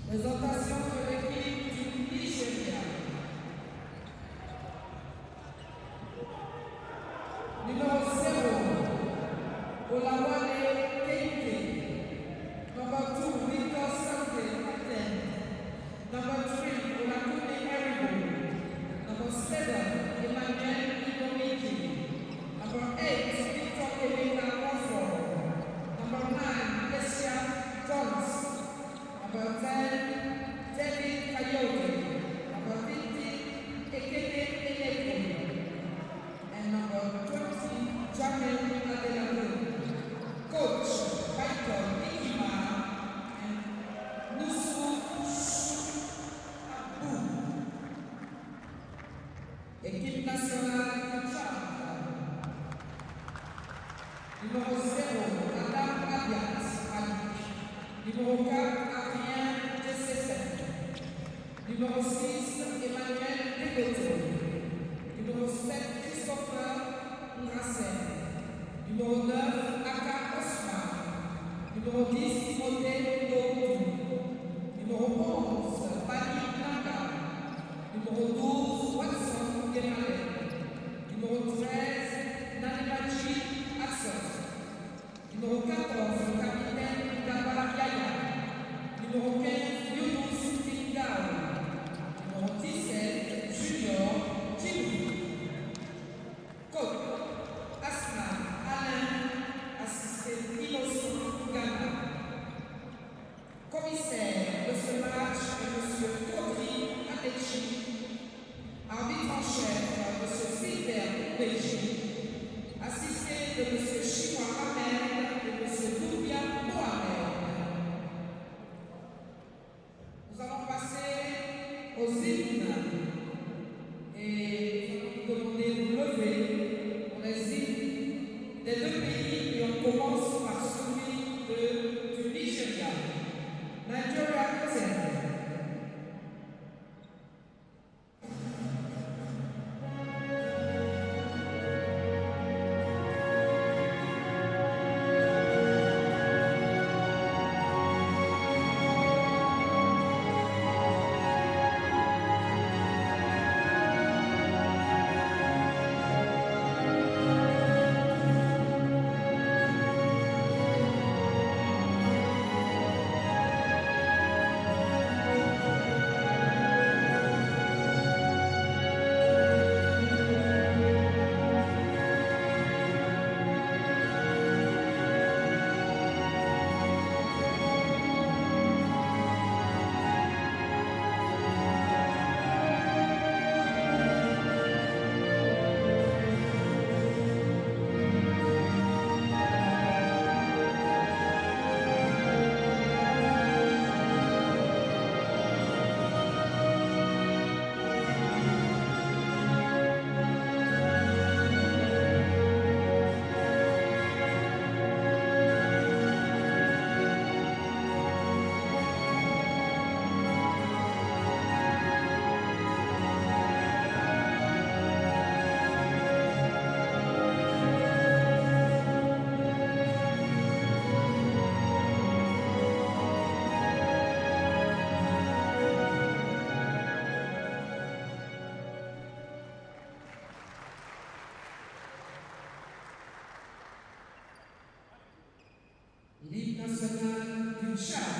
Présentation de l'équipe du Nigeria. Numéro 0, Olawale Keite. Number 2, Victor Sante, captain. Number 3, Olakune Eribo. Number 7, Emmanuel Idomiki. Number 8, Victor Emeka Ofo. Number 9, Lesia Jones. Number 10, David Coyote. Number 15, Ekene Eneko. And number 20, Jamil Adelado. Coach, Michael Ikima and Nusu Abu. Équipe nationale du Tchad. Numéro 0, Adam Abiat Ali. Numéro 4, Adrien TC7. Numéro 6, Emmanuel Legoto. Numéro 7, Christopher Ngrassen. Numéro 9, Aka Osman. Numéro 10, Timothée Doudou. Numéro 11, Bani Nanga. Numéro 12, Watson Gemale. Numéro 13, Nanimachi Axel. Numéro 14, capitaine Gaba Yaya. Numéro 15, Younous Fingao. Numéro 17, Junior Djibouti. Coach, Asma Alain, assisté Innocent Gana. Commissaire de ce match est M. Kodri Adechi. Arbitre en chef, M. Silver Beji. Assisté de M. Chinois Ahmed et M. Doubia Mohamed. Nous allons passer aux hymnes et nous allons demander de lever pour les hymnes des deux pays et on commence par celui du Nigeria. Nigeria 10. L'hymne national du Tchad.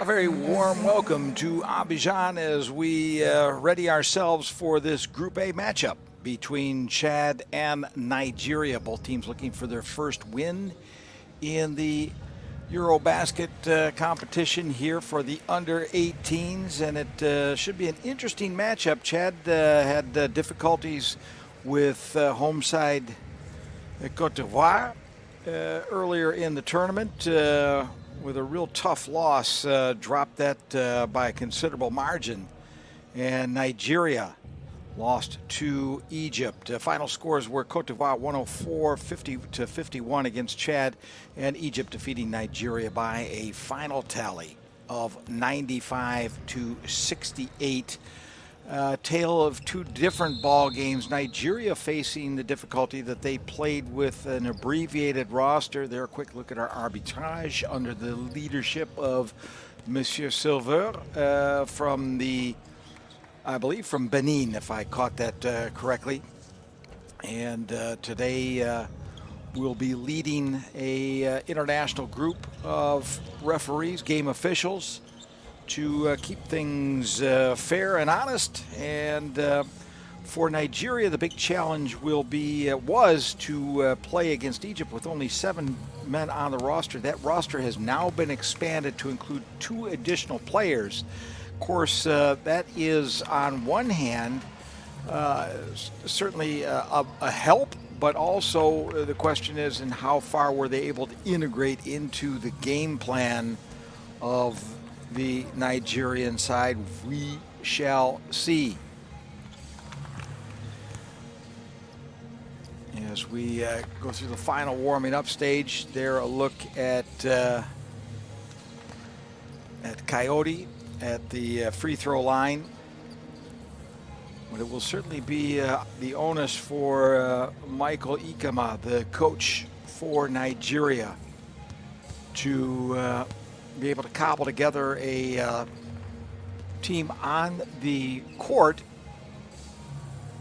A very warm welcome to Abidjan as we ready ourselves for this Group A matchup between Chad and Nigeria. Both teams looking for their first win in the AfroBasket competition here for the under-18s, and it should be an interesting matchup. Chad had difficulties with home side Côte d'Ivoire earlier in the tournament. With a real tough loss, dropped that by a considerable margin. And Nigeria lost to Egypt. Final scores were Côte d'Ivoire 104-50-51 against Chad, and Egypt defeating Nigeria by a final tally of 95-68. Tale of two different ball games. Nigeria facing the difficulty that they played with an abbreviated roster. There, a quick look at our arbitrage under the leadership of Monsieur Silver from I believe from Benin, if I caught that correctly. And today we'll be leading a international group of referees, game officials, to keep things fair and honest. And for Nigeria, the big challenge was to play against Egypt with only 7 men on the roster. That roster has now been expanded to include 2 additional players. Of course, that is on one hand certainly a help, but also the question is, in how far were they able to integrate into the game plan of the Nigerian side? We shall see. As we go through the final warming up stage, there a look at Coyote at the free throw line. But it will certainly be the onus for Michael Ikama, the coach for Nigeria, to be able to cobble together a team on the court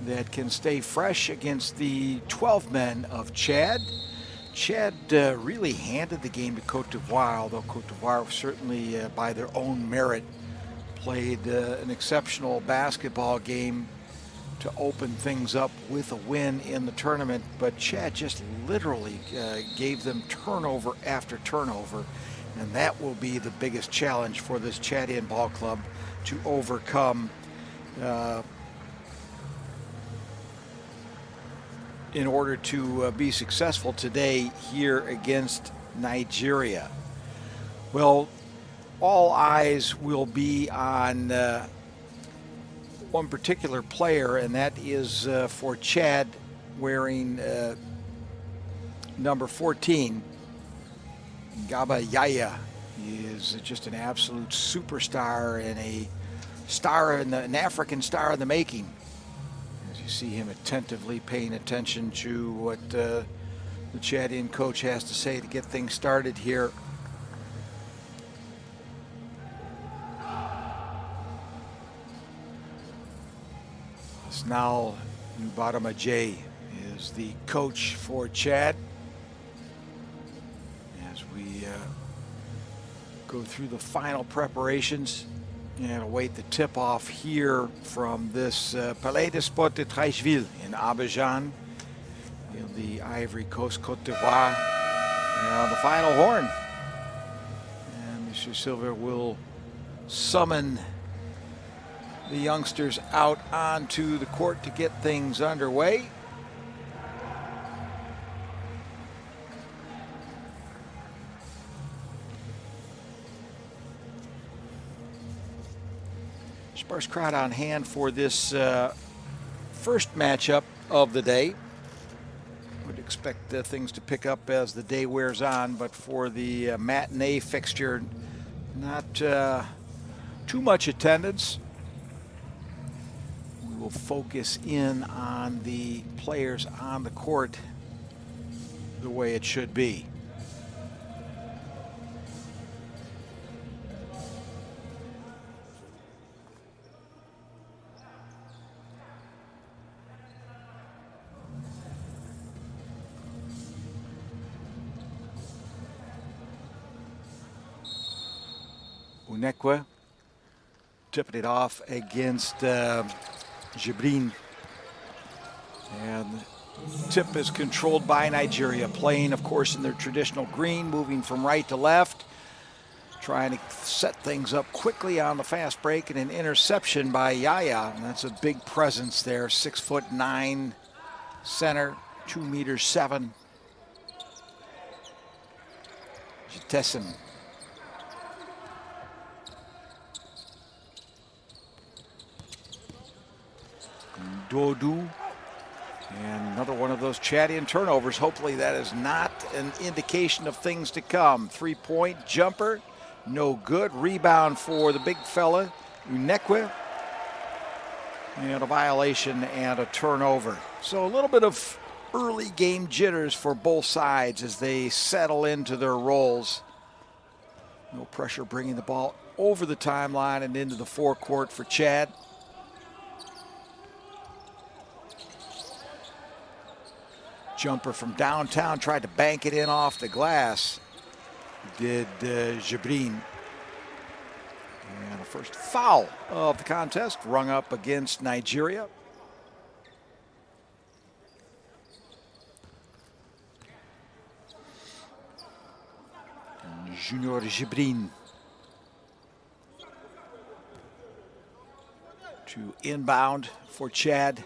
that can stay fresh against the 12 men of Chad. Chad really handed the game to Côte d'Ivoire, although Côte d'Ivoire certainly by their own merit played an exceptional basketball game to open things up with a win in the tournament. But Chad just literally gave them turnover after turnover. And that will be the biggest challenge for this Chadian ball club to overcome in order to be successful today here against Nigeria. Well, all eyes will be on one particular player, and that is for Chad, wearing number 14. Gaba Yaya. He is just an absolute superstar and an African star in the making. As you see him attentively paying attention to what the Chadian coach has to say to get things started here. Now Nubarama is the coach for Chad. As we go through the final preparations and await the tip-off here from this Palais des Sports de Treichville in Abidjan, in the Ivory Coast, Côte d'Ivoire. Now the final horn. And Monsieur Silver will summon the youngsters out onto the court to get things underway. Sparse crowd on hand for this first matchup of the day. Would expect things to pick up as the day wears on, but for the matinee fixture, not too much attendance. We will focus in on the players on the court the way it should be. Unekwe tipping it off against Jibrin. And tip is controlled by Nigeria, playing, of course, in their traditional green, moving from right to left, trying to set things up quickly on the fast break, and an interception by Yaya. And that's a big presence there, 6'9" center, 2'7". Jitessen. Dodu. And another one of those Chadian turnovers. Hopefully that is not an indication of things to come. 3-point jumper, no good. Rebound for the big fella, Unekwe. And a violation and a turnover. So a little bit of early game jitters for both sides as they settle into their roles. No pressure bringing the ball over the timeline and into the forecourt for Chad. Jumper from downtown, tried to bank it in off the glass. Did Jibrin. And the first foul of the contest rung up against Nigeria. And Junior Jibrin to inbound for Chad.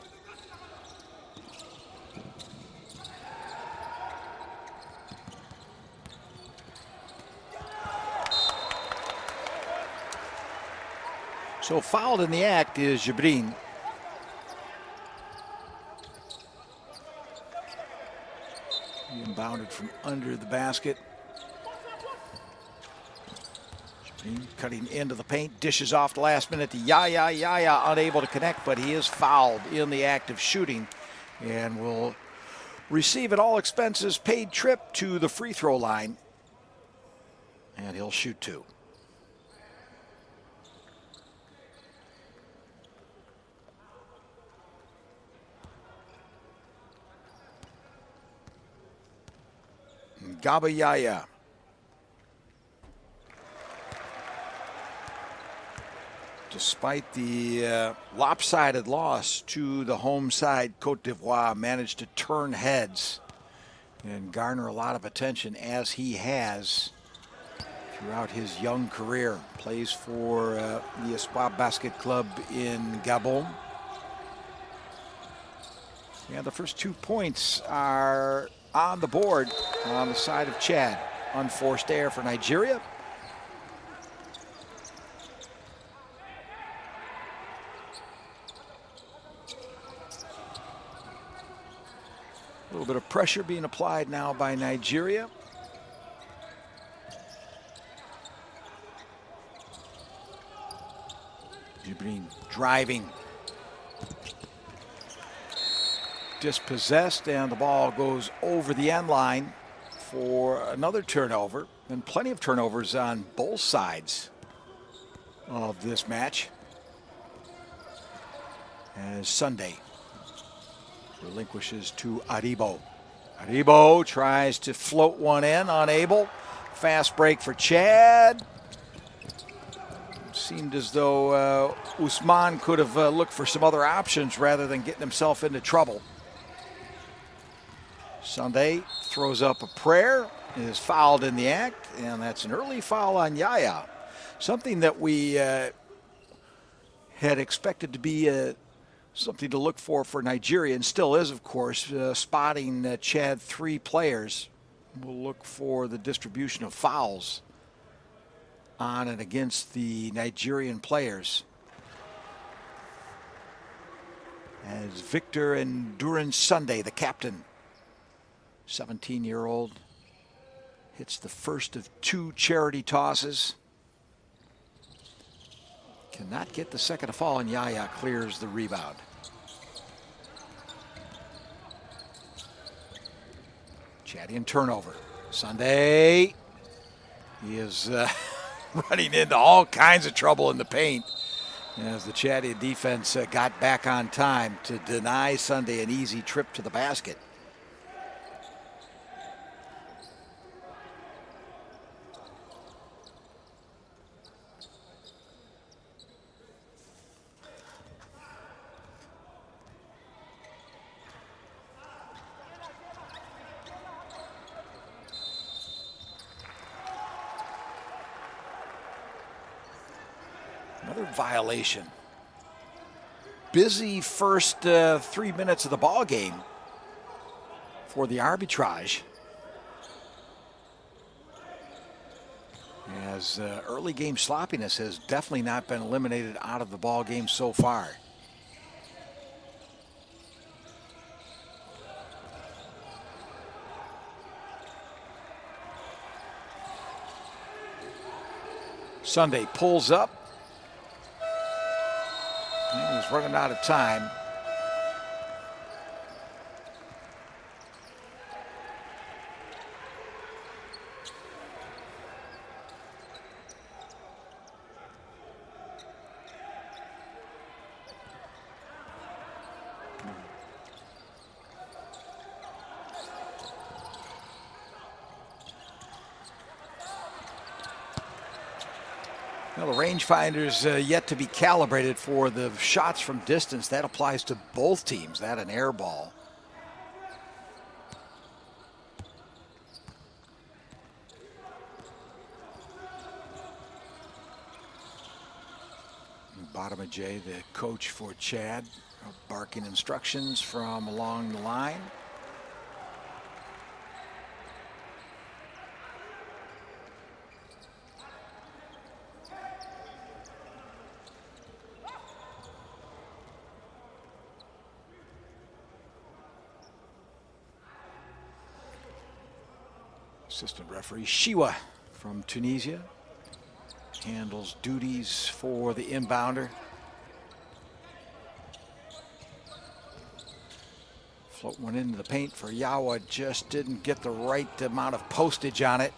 So fouled in the act is Jibrin. He inbounded from under the basket. Jibrin cutting into the paint, dishes off the last minute to Yaya. Yaya unable to connect, but he is fouled in the act of shooting and will receive an all expenses paid trip to the free throw line. And he'll shoot two. Gabayaya. Despite the lopsided loss to the home side, Cote d'Ivoire managed to turn heads and garner a lot of attention, as he has throughout his young career. Plays for the Espoir Basket Club in Gabon. Yeah, the first 2 points are on the board on the side of Chad. Unforced error for Nigeria. A little bit of pressure being applied now by Nigeria. Jibrin driving. Dispossessed, and the ball goes over the end line for another turnover. And plenty of turnovers on both sides of this match. As Sunday relinquishes to Aribo. Aribo tries to float one in, unable. Fast break for Chad. Seemed as though Usman could have looked for some other options rather than getting himself into trouble. Sunday throws up a prayer, is fouled in the act, and that's an early foul on Yaya. Something that we had expected to be something to look for Nigeria, and still is, of course, spotting Chad 3 players. We'll look for the distribution of fouls on and against the Nigerian players. As Victor and Duran Sunday, the captain, 17-year-old, hits the first of 2 charity tosses. Cannot get the second to fall, and Yaya clears the rebound. Chadian turnover. Sunday, he is running into all kinds of trouble in the paint as the Chadian defense got back on time to deny Sunday an easy trip to the basket. Another violation. Busy first 3 minutes of the ball game for the arbitrage, as early game sloppiness has definitely not been eliminated out of the ball game so far. Sunday pulls up. He was running out of time. Well, the rangefinder's yet to be calibrated for the shots from distance. That applies to both teams, that an air ball. Bottom of Jay, the coach for Chad, barking instructions from along the line. Assistant referee Shiwa from Tunisia handles duties for the inbounder. Float one into the paint for Yawa, just didn't get the right amount of postage on it.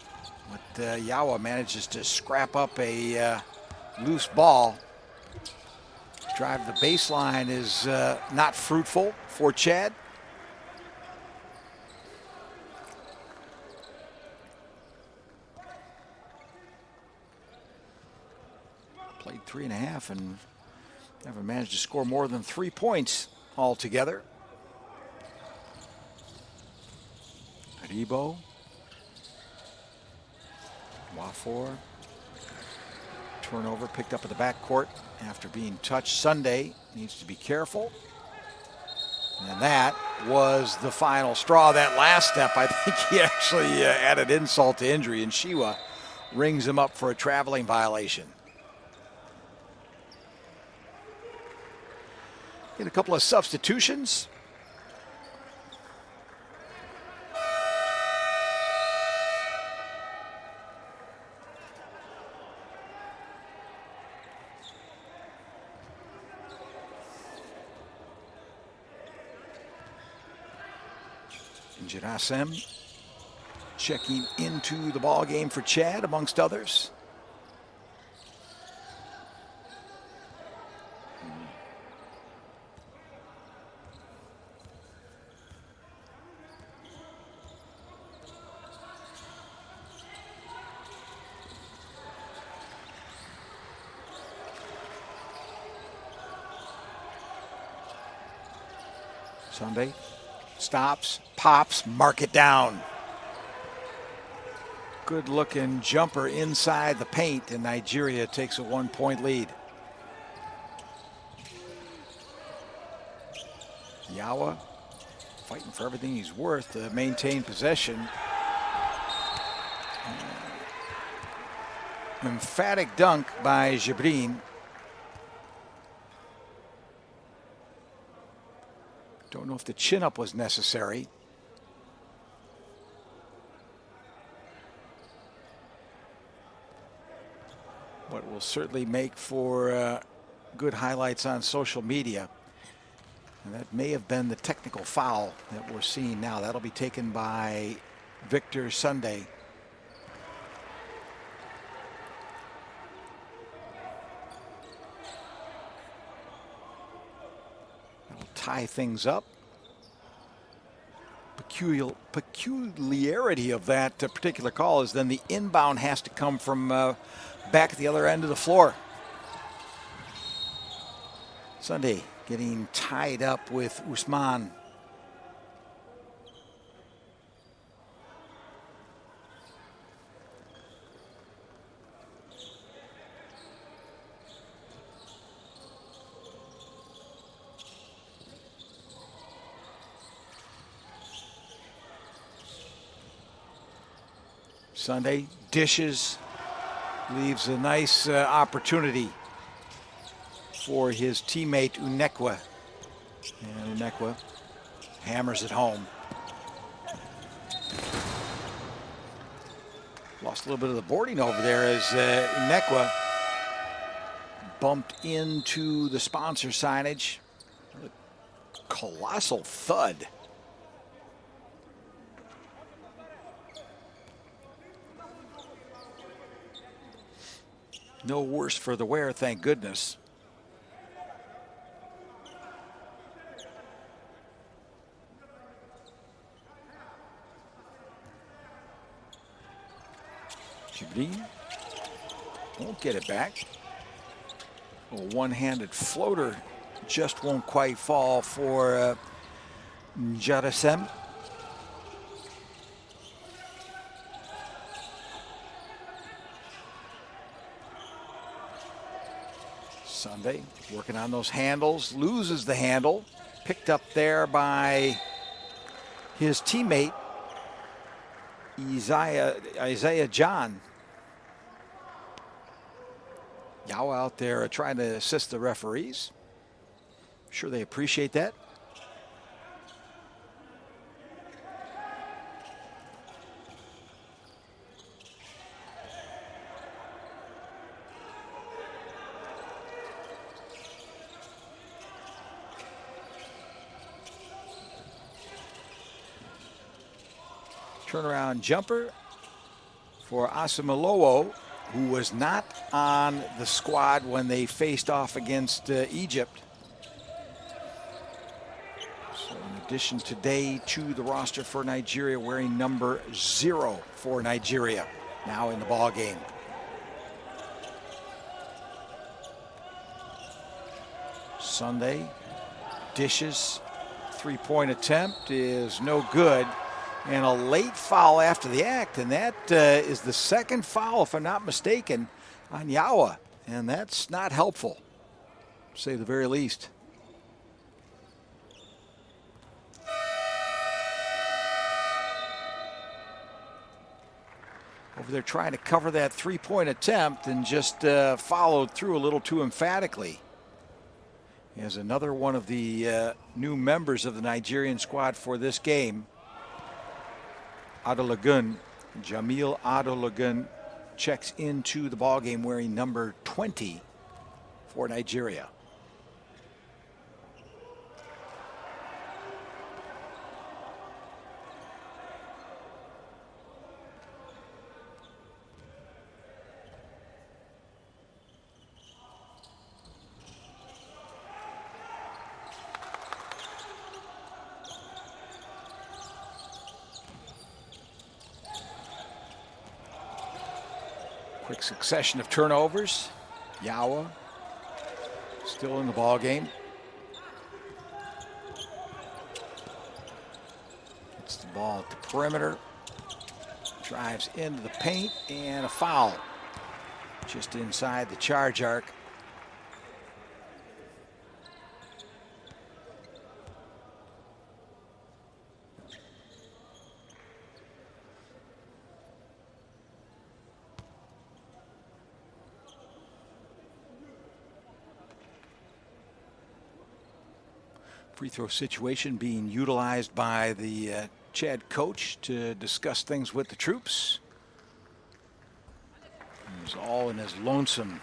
But Yawa manages to scrap up a loose ball. Drive the baseline is not fruitful for Chad. Played 3.5 and never managed to score more than 3 points altogether. Rebo. Wafor. Turnover picked up at the backcourt after being touched. Sunday needs to be careful. And that was the final straw. That last step, I think he actually added insult to injury, and Shiwa rings him up for a traveling violation. Get a couple of substitutions. Jirasem checking into the ball game for Chad, amongst others. Sunday stops, pops, mark it down. Good looking jumper inside the paint, and Nigeria takes a 1-point lead. Yawa fighting for everything he's worth to maintain possession. Emphatic dunk by Jibrin. Don't know if the chin-up was necessary. But will certainly make for good highlights on social media. And that may have been the technical foul that we're seeing now. That'll be taken by Victor Sunday. Tie things up. Peculiarity of that particular call is then the inbound has to come from back at the other end of the floor. Sunday getting tied up with Usman. Sunday dishes, leaves a nice opportunity for his teammate Unekwa. And Unekwa hammers it home. Lost a little bit of the boarding over there as Unekwa bumped into the sponsor signage. A colossal thud. No worse for the wear, thank goodness. Jibril won't get it back. A one-handed floater just won't quite fall for Njarasem. Sunday working on those handles, loses the handle, picked up there by his teammate Isaiah John. Yao out there trying to assist the referees. I'm sure they appreciate that. Turnaround jumper for Asamoah, who was not on the squad when they faced off against Egypt. So in addition today to the roster for Nigeria, wearing number 0 for Nigeria, now in the ball game. Sunday dishes, three-point attempt is no good. And a late foul after the act, and that is the second foul, if I'm not mistaken, on Yawa. And that's not helpful, to say the very least. Over there trying to cover that three-point attempt and just followed through a little too emphatically. As another one of the new members of the Nigerian squad for this game, Adolagun, Jamil Adolagun, checks into the ballgame wearing number 20 for Nigeria. Quick succession of turnovers. Yawa still in the ball game. Gets the ball at the perimeter. Drives into the paint and a foul just inside the charge arc. Free throw situation being utilized by the Chad coach to discuss things with the troops. He's all in his lonesome.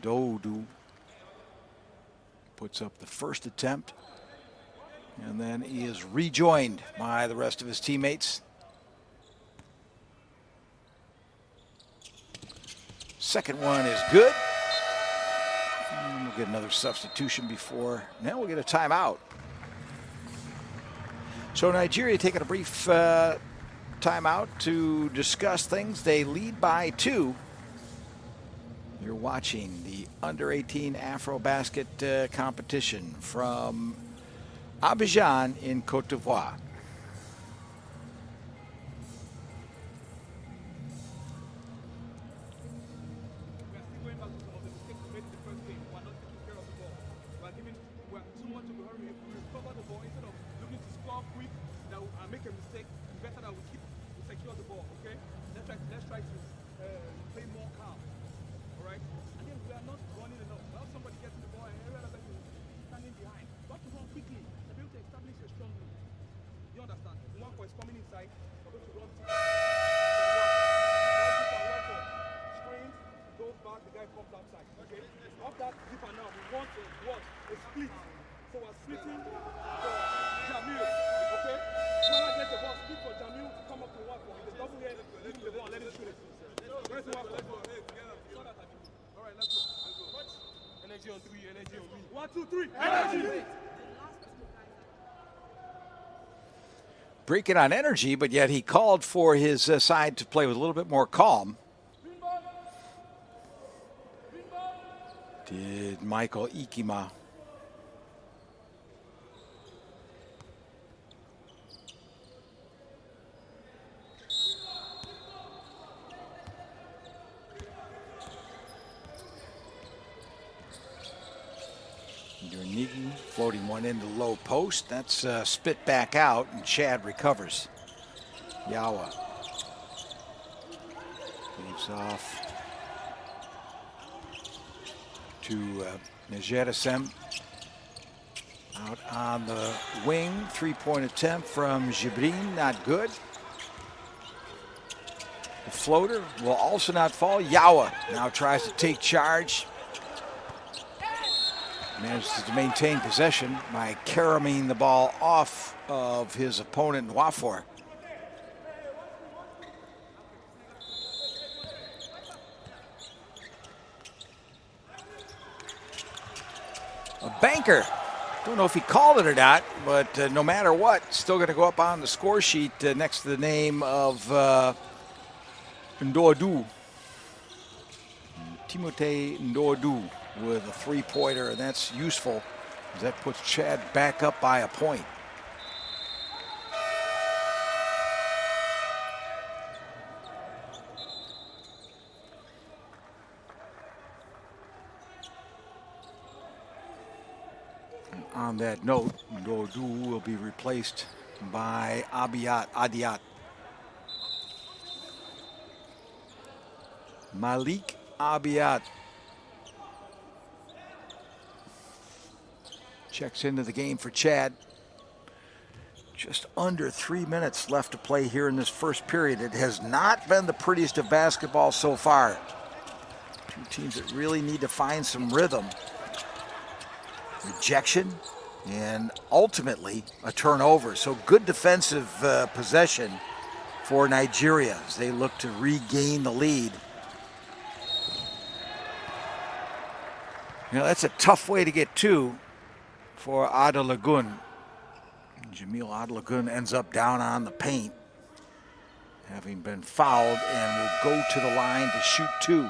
Dodu puts up the first attempt, and then he is rejoined by the rest of his teammates. Second one is good. We'll get another substitution before. Now we'll get a timeout. So Nigeria taking a brief timeout to discuss things. They lead by 2. You're watching the Under-18 AfroBasket competition from Abidjan in Côte d'Ivoire. Instead of looking to score quick, that will make a mistake. It's better that we secure let's try to play more calm. All right? Again, we are not running enough. Now somebody gets the ball and every other person is standing behind. You have to run quickly and be able to establish a strong lead. You understand? One is coming inside, you're going to run deep. Screens, goes back, the guy comes outside. Okay? Off that deeper now, we want a split. So we're splitting for Jamil. Okay? Whoever gets the ball, split for Jamil to come up to one for. If the double here, leave him the ball, let him shoot it. Where's the one for? All right, let's go. Energy on three, energy on me. 1, 2, 3. Energy! Breaking on energy, but yet he called for his side to play with a little bit more calm. Did Michael Ikima. Niggy floating one into low post. That's spit back out, and Chad recovers. Yawa leaves off to Nejeresem. Out on the wing, three-point attempt from Jibrin, not good. The floater will also not fall. Yawa now tries to take charge. Manages to maintain possession by caroming the ball off of his opponent, Nwafor. A banker. Don't know if he called it or not, but no matter what, still going to go up on the score sheet next to the name of Ndoadu. Timothée Ndoadu with a three-pointer, and that's useful as that puts Chad back up by a point. And on that note, Ndoadu will be replaced by Adiat. Malik Abiat checks into the game for Chad. Just under 3 minutes left to play here in this first period. It has not been the prettiest of basketball so far. Two teams that really need to find some rhythm. Rejection and ultimately a turnover. So good defensive possession for Nigeria as they look to regain the lead. You know, that's a tough way to get to for Adelagun. Jamil Adelagun ends up down on the paint, having been fouled, and will go to the line to shoot two.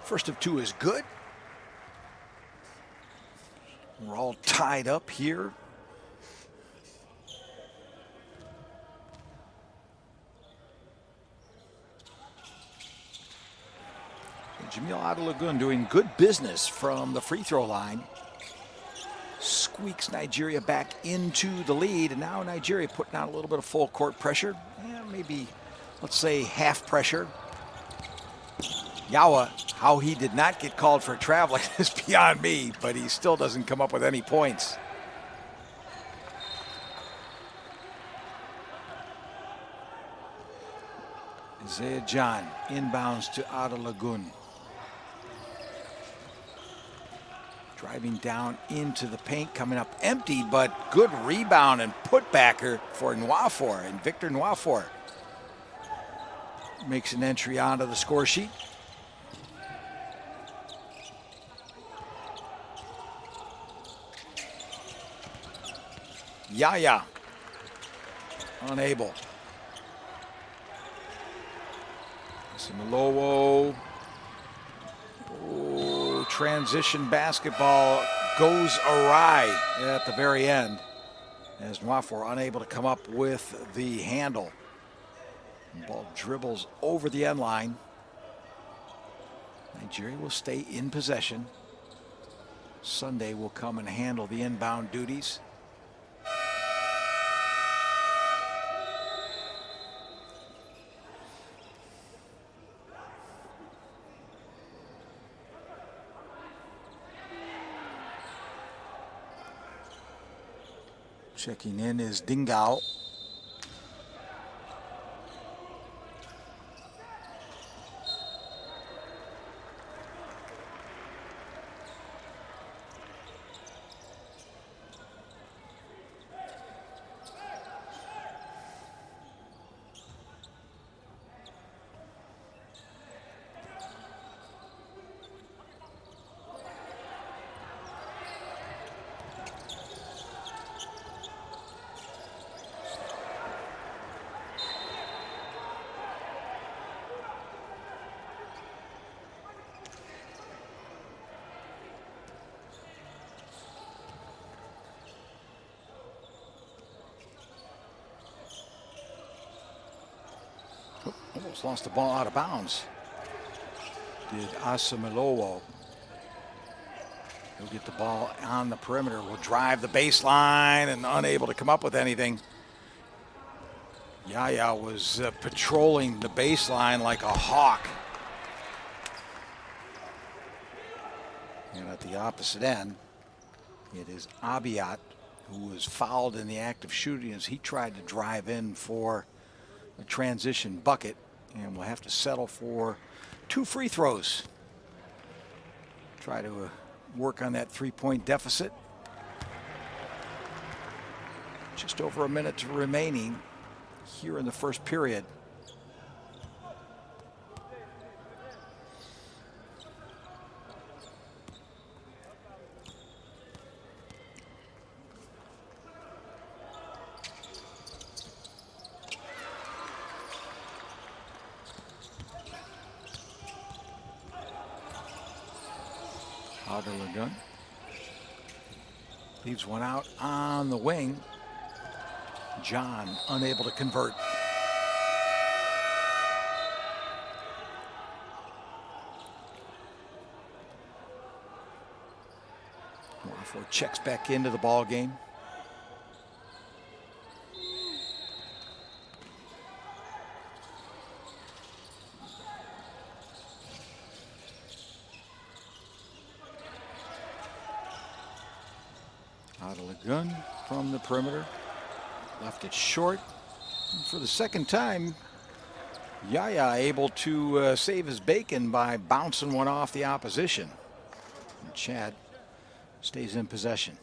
First of two is good. We're all tied up here. Jamil Adelagun doing good business from the free throw line. Squeaks Nigeria back into the lead, and now Nigeria putting out a little bit of full court pressure. Yeah, maybe, let's say, half pressure. Yawa, how he did not get called for traveling is beyond me, but he still doesn't come up with any points. Isaiah John inbounds to Adelagun. Driving down into the paint, coming up empty, but good rebound and putbacker for Nwafor, and Victor Nwafor makes an entry onto the score sheet. Yaya, unable. Simolowo. Oh, transition basketball goes awry at the very end as Nwafor unable to come up with the handle. Ball dribbles over the end line. Nigeria will stay in possession. Sunday will come and handle the inbound duties. Checking in is Dingao. Almost lost the ball out of bounds. Did Asamilowo. He'll get the ball on the perimeter. Will drive the baseline and unable to come up with anything. Yaya was patrolling the baseline like a hawk. And at the opposite end, it is Abiat, who was fouled in the act of shooting as he tried to drive in for a transition bucket, and will have to settle for 2 free throws. Try to work on that 3-point deficit. Just over a minute remaining here in the first period. Gun leaves one out on the wing. John unable to convert. Wofford checks back into the ball game. Gun from the perimeter, left it short. And for the second time, Yaya able to save his bacon by bouncing one off the opposition. And Chad stays in possession.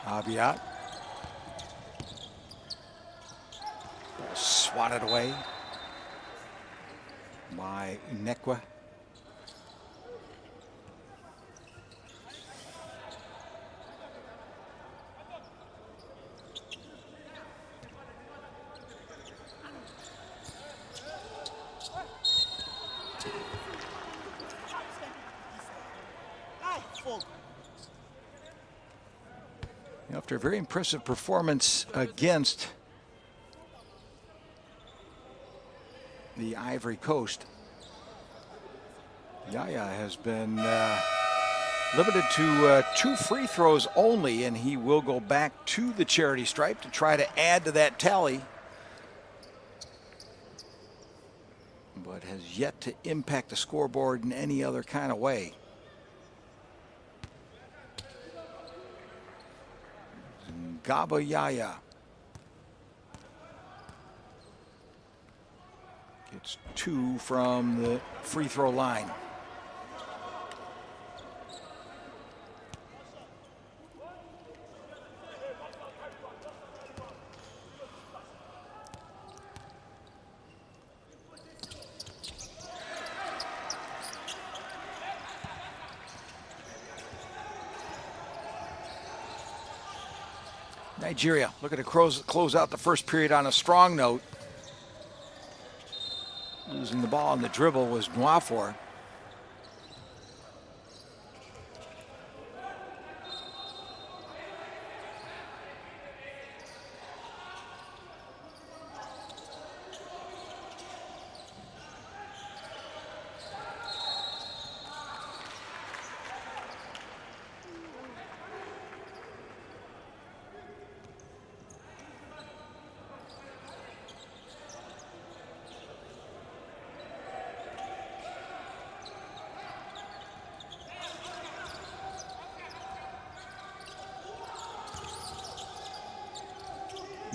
Abiat. Swatted away by Nekwa. After a very impressive performance against the Ivory Coast, Yaya has been limited to 2 free throws only, and he will go back to the charity stripe to try to add to that tally, but has yet to impact the scoreboard in any other kind of way. Gaba Yaya gets 2 from the free throw line. Nigeria looking to close out the first period on a strong note. Losing the ball on the dribble was Nwafor.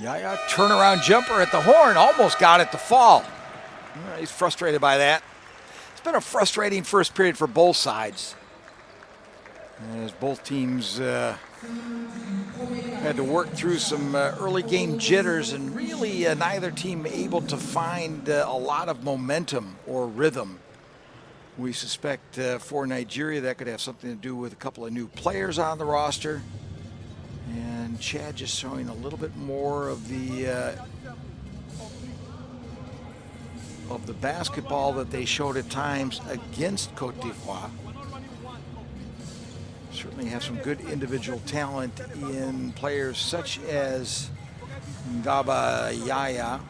Yaya, turnaround jumper at the horn, almost got it to fall. He's frustrated by that. It's been a frustrating first period for both sides, as both teams had to work through some early game jitters, and really neither team able to find a lot of momentum or rhythm. We suspect for Nigeria that could have something to do with a couple of new players on the roster. And Chad just showing a little bit more of the basketball that they showed at times against Cote d'Ivoire. Certainly have some good individual talent in players such as Ngaba Yaya.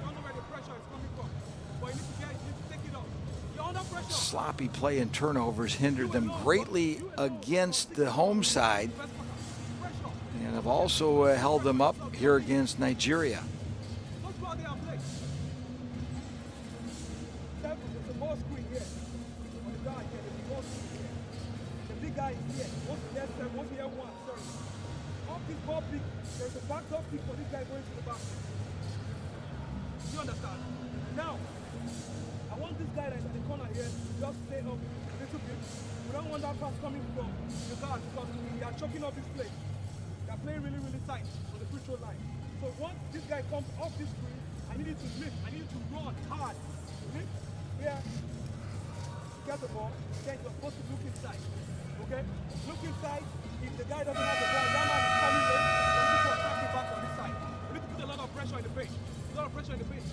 Sloppy play and turnovers hindered them greatly against the home side, and have also held them up here against Nigeria. You understand? Now, I want this guy that's at the corner here to just stay up a little bit. We don't want that pass coming from the guard because we are choking up this play. They are playing really, really tight on the free throw line. So once this guy comes off this screen, I need you to lift. I need you to run hard. Lift here. Get the ball. Then you're supposed to look inside. Okay? Look inside. If the guy doesn't have the ball, that man is coming late. You need to attack the back on this side. We need to put a lot of pressure on the paint. A lot of pressure on the paint.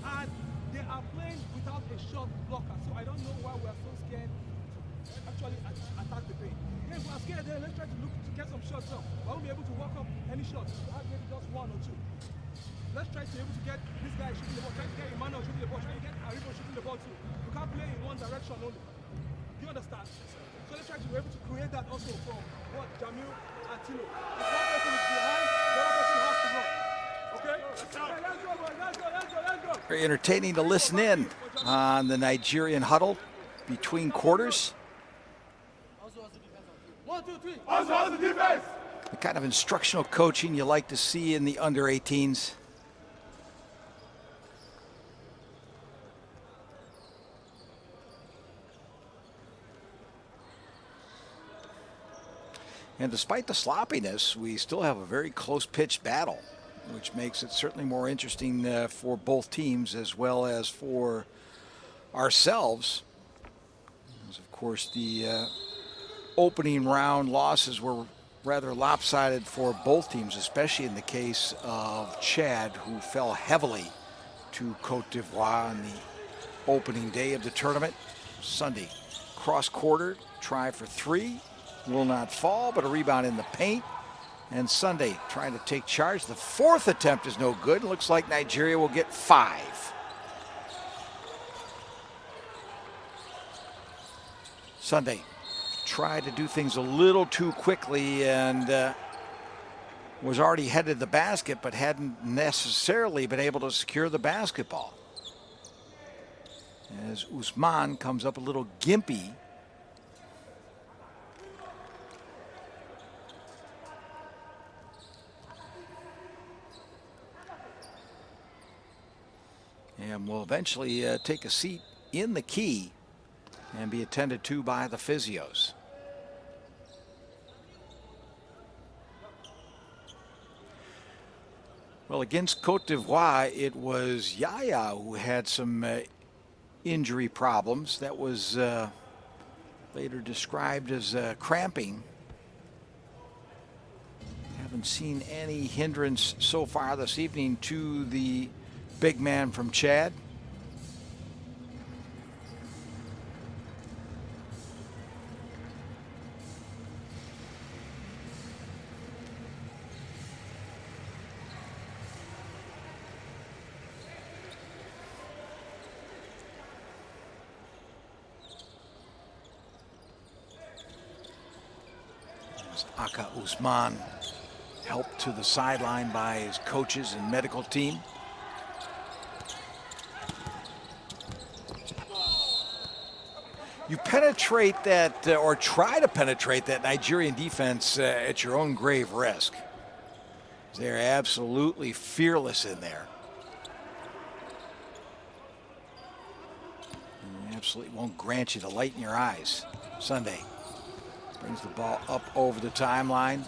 And they are playing without a shot blocker. So I don't know why we are so scared to actually attack the paint. If we are scared, then let's try to look to get some shots up. I won't be able to walk up any shots. We'll have maybe just one or two. Let's try to be able to get this guy shooting the ball. Try to get Emmanuel shooting the ball. Try to get Aribo shooting the ball too. You can't play in one direction only. Do you understand? So let's try to be able to create that also from what Jamil and Tilo. If one person is behind, the other person has to run. Okay? Let's go, boys. Let's go. Very entertaining to listen in on the Nigerian huddle between quarters. 1, 2, 3. Also the defense. The kind of instructional coaching you like to see in the under 18s. And despite the sloppiness, we still have a very close-pitched battle, which makes it certainly more interesting for both teams as well as for ourselves. As of course, the opening round losses were rather lopsided for both teams, especially in the case of Chad, who fell heavily to Cote d'Ivoire on the opening day of the tournament. Sunday, cross-quarter, try for three. Will not fall, but a rebound in the paint. And Sunday trying to take charge. The fourth attempt is no good. Looks like Nigeria will get 5. Sunday tried to do things a little too quickly and was already headed the basket, but hadn't necessarily been able to secure the basketball. As Usman comes up a little gimpy. And will eventually take a seat in the key and be attended to by the physios. Well, against Cote d'Ivoire, it was Yaya who had some injury problems. That was later described as cramping. Having Haven't seen any hindrance so far this evening to the big man from Chad. Aka Usman, helped to the sideline by his coaches and medical team. You penetrate that, or try to penetrate that Nigerian defense at your own grave risk. They're absolutely fearless in there. And absolutely won't grant you the light in your eyes. Sunday brings the ball up over the timeline.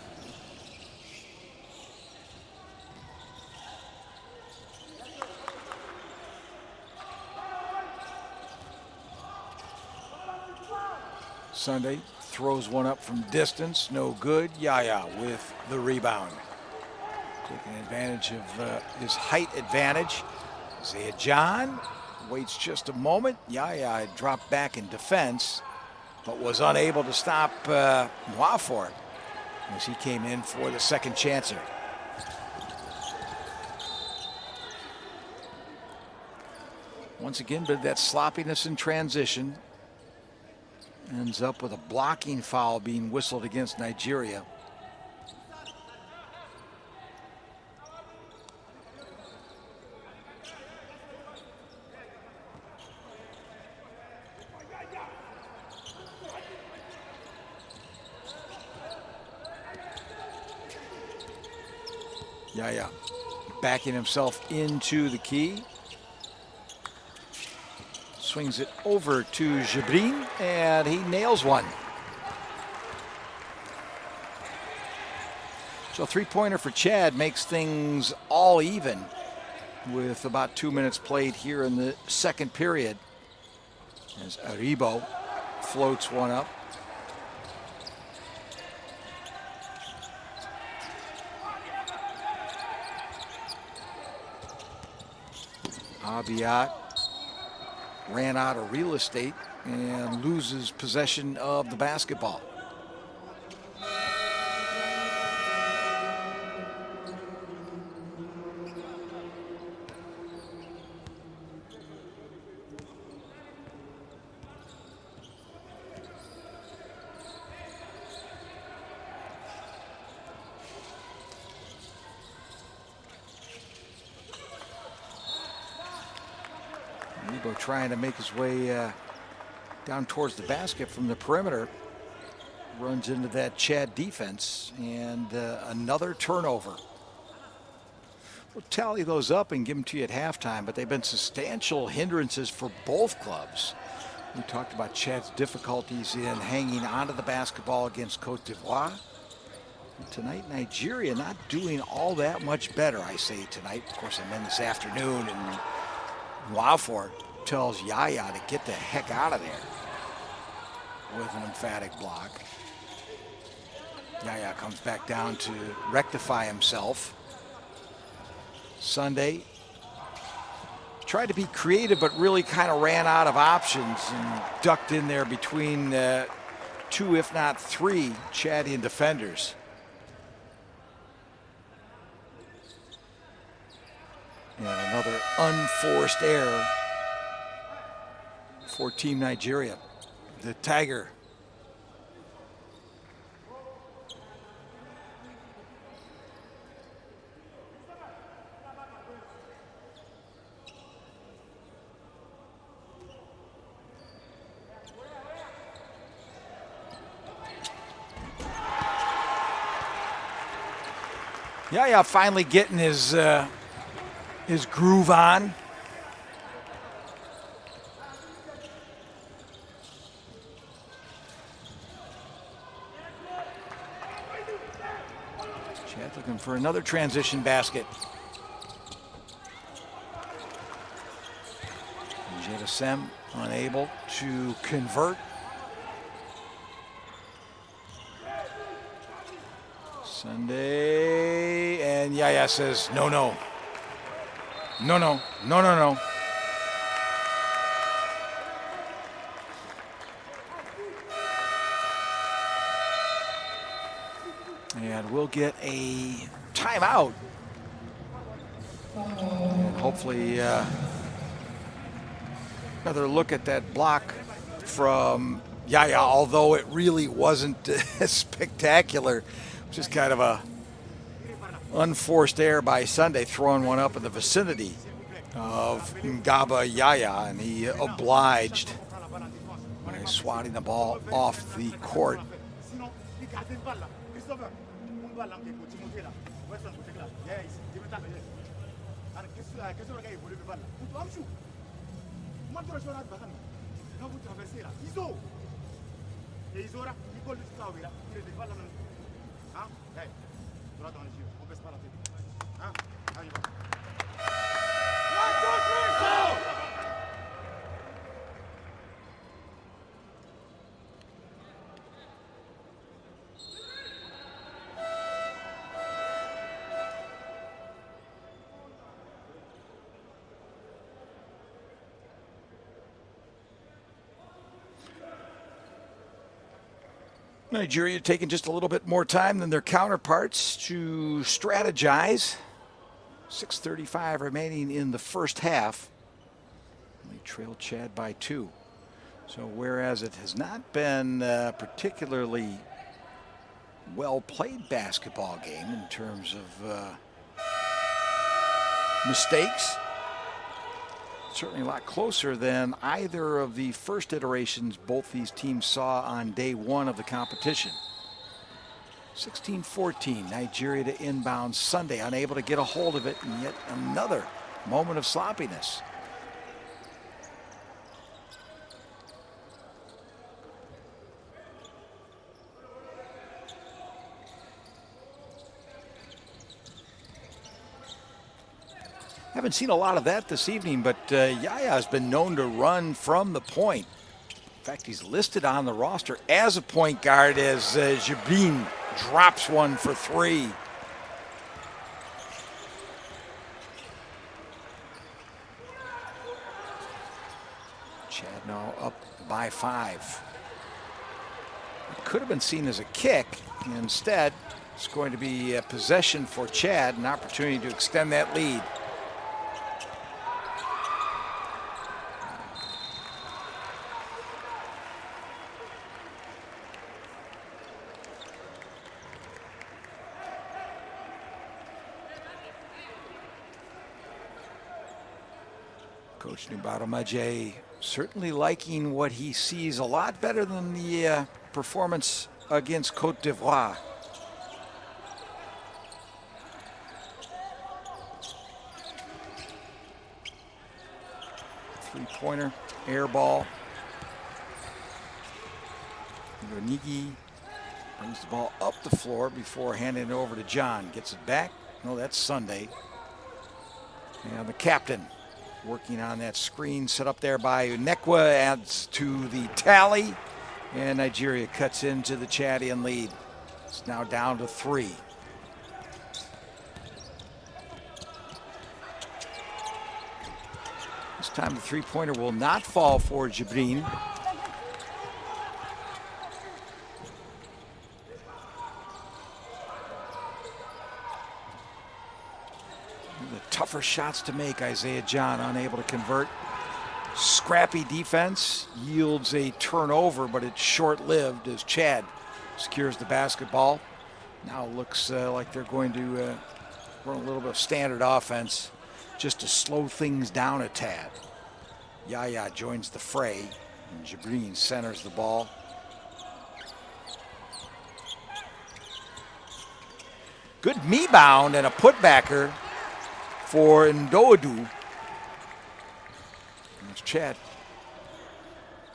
Sunday throws one up from distance, no good. Yaya with the rebound. Taking advantage of his height advantage. Isaiah John waits just a moment. Yaya dropped back in defense, but was unable to stop Nwafor as he came in for the second chancer. Once again, but that sloppiness in transition ends up with a blocking foul being whistled against Nigeria. Yaya backing himself into the key. Swings it over to Jibrin, and he nails one. So a three-pointer for Chad makes things all even with about 2 minutes played here in the second period as Aribo floats one up. Abiat ran out of real estate and loses possession of the basketball. Trying to make his way down towards the basket from the perimeter. Runs into that Chad defense, and another turnover. We'll tally those up and give them to you at halftime, but they've been substantial hindrances for both clubs. We talked about Chad's difficulties in hanging onto the basketball against Cote d'Ivoire. And tonight, Nigeria not doing all that much better, I say tonight. Of course, I'm in this afternoon, and Nwafor tells Yaya to get the heck out of there with an emphatic block. Yaya comes back down to rectify himself. Sunday tried to be creative, but really kind of ran out of options and ducked in there between two, if not three, Chadian defenders. And another unforced error for Team Nigeria. The Tiger. Yaya finally getting his groove on. Chad looking for another transition basket. Jedasem unable to convert. Sunday, and Yaya says, no, no. No, no, no, no, no. And we'll get a timeout. And hopefully another look at that block from Yaya, although it really wasn't spectacular. Just kind of a unforced error by Sunday, throwing one up in the vicinity of Ngaba Yaya, and he obliged by swatting the ball off the court. Nigeria taking just a little bit more time than their counterparts to strategize. 6:35 remaining in the first half. They trail Chad by 2. So whereas it has not been a particularly well-played basketball game in terms of mistakes, certainly a lot closer than either of the first iterations both these teams saw on day one of the competition. 16-14, Nigeria to inbound Sunday, unable to get a hold of it, and yet another moment of sloppiness. Haven't seen a lot of that this evening, but Yaya has been known to run from the point. In fact, he's listed on the roster as a point guard as Jabin drops one for 3. Chad now up by 5. It could have been seen as a kick. Instead, it's going to be a possession for Chad, an opportunity to extend that lead. Coach Nubaramaje certainly liking what he sees a lot better than the performance against Côte d'Ivoire. Three-pointer, air ball. Nigi brings the ball up the floor before handing it over to John. Gets it back. No, that's Sunday. And the captain working on that screen set up there by Unekwa adds to the tally, and Nigeria cuts into the Chadian lead. It's now down to 3. This time the three-pointer will not fall for Jibrin. Tougher shots to make. Isaiah John unable to convert. Scrappy defense yields a turnover, but it's short-lived as Chad secures the basketball. Now looks like they're going to run a little bit of standard offense just to slow things down a tad. Yaya joins the fray, and Jibrin centers the ball. Good me-bound and a putbacker for Ndoadu. Chad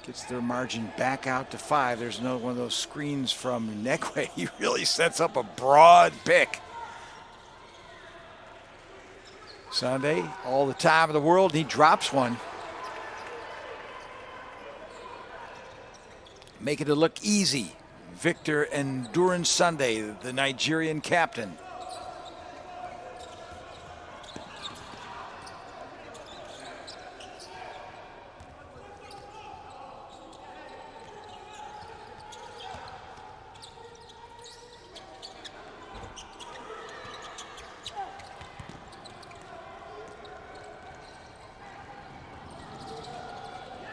gets their margin back out to 5. There's another one of those screens from Nekwe. He really sets up a broad pick. Sunday, all the time in the world, and he drops one. Making it look easy. Victor Endurance Sunday, the Nigerian captain.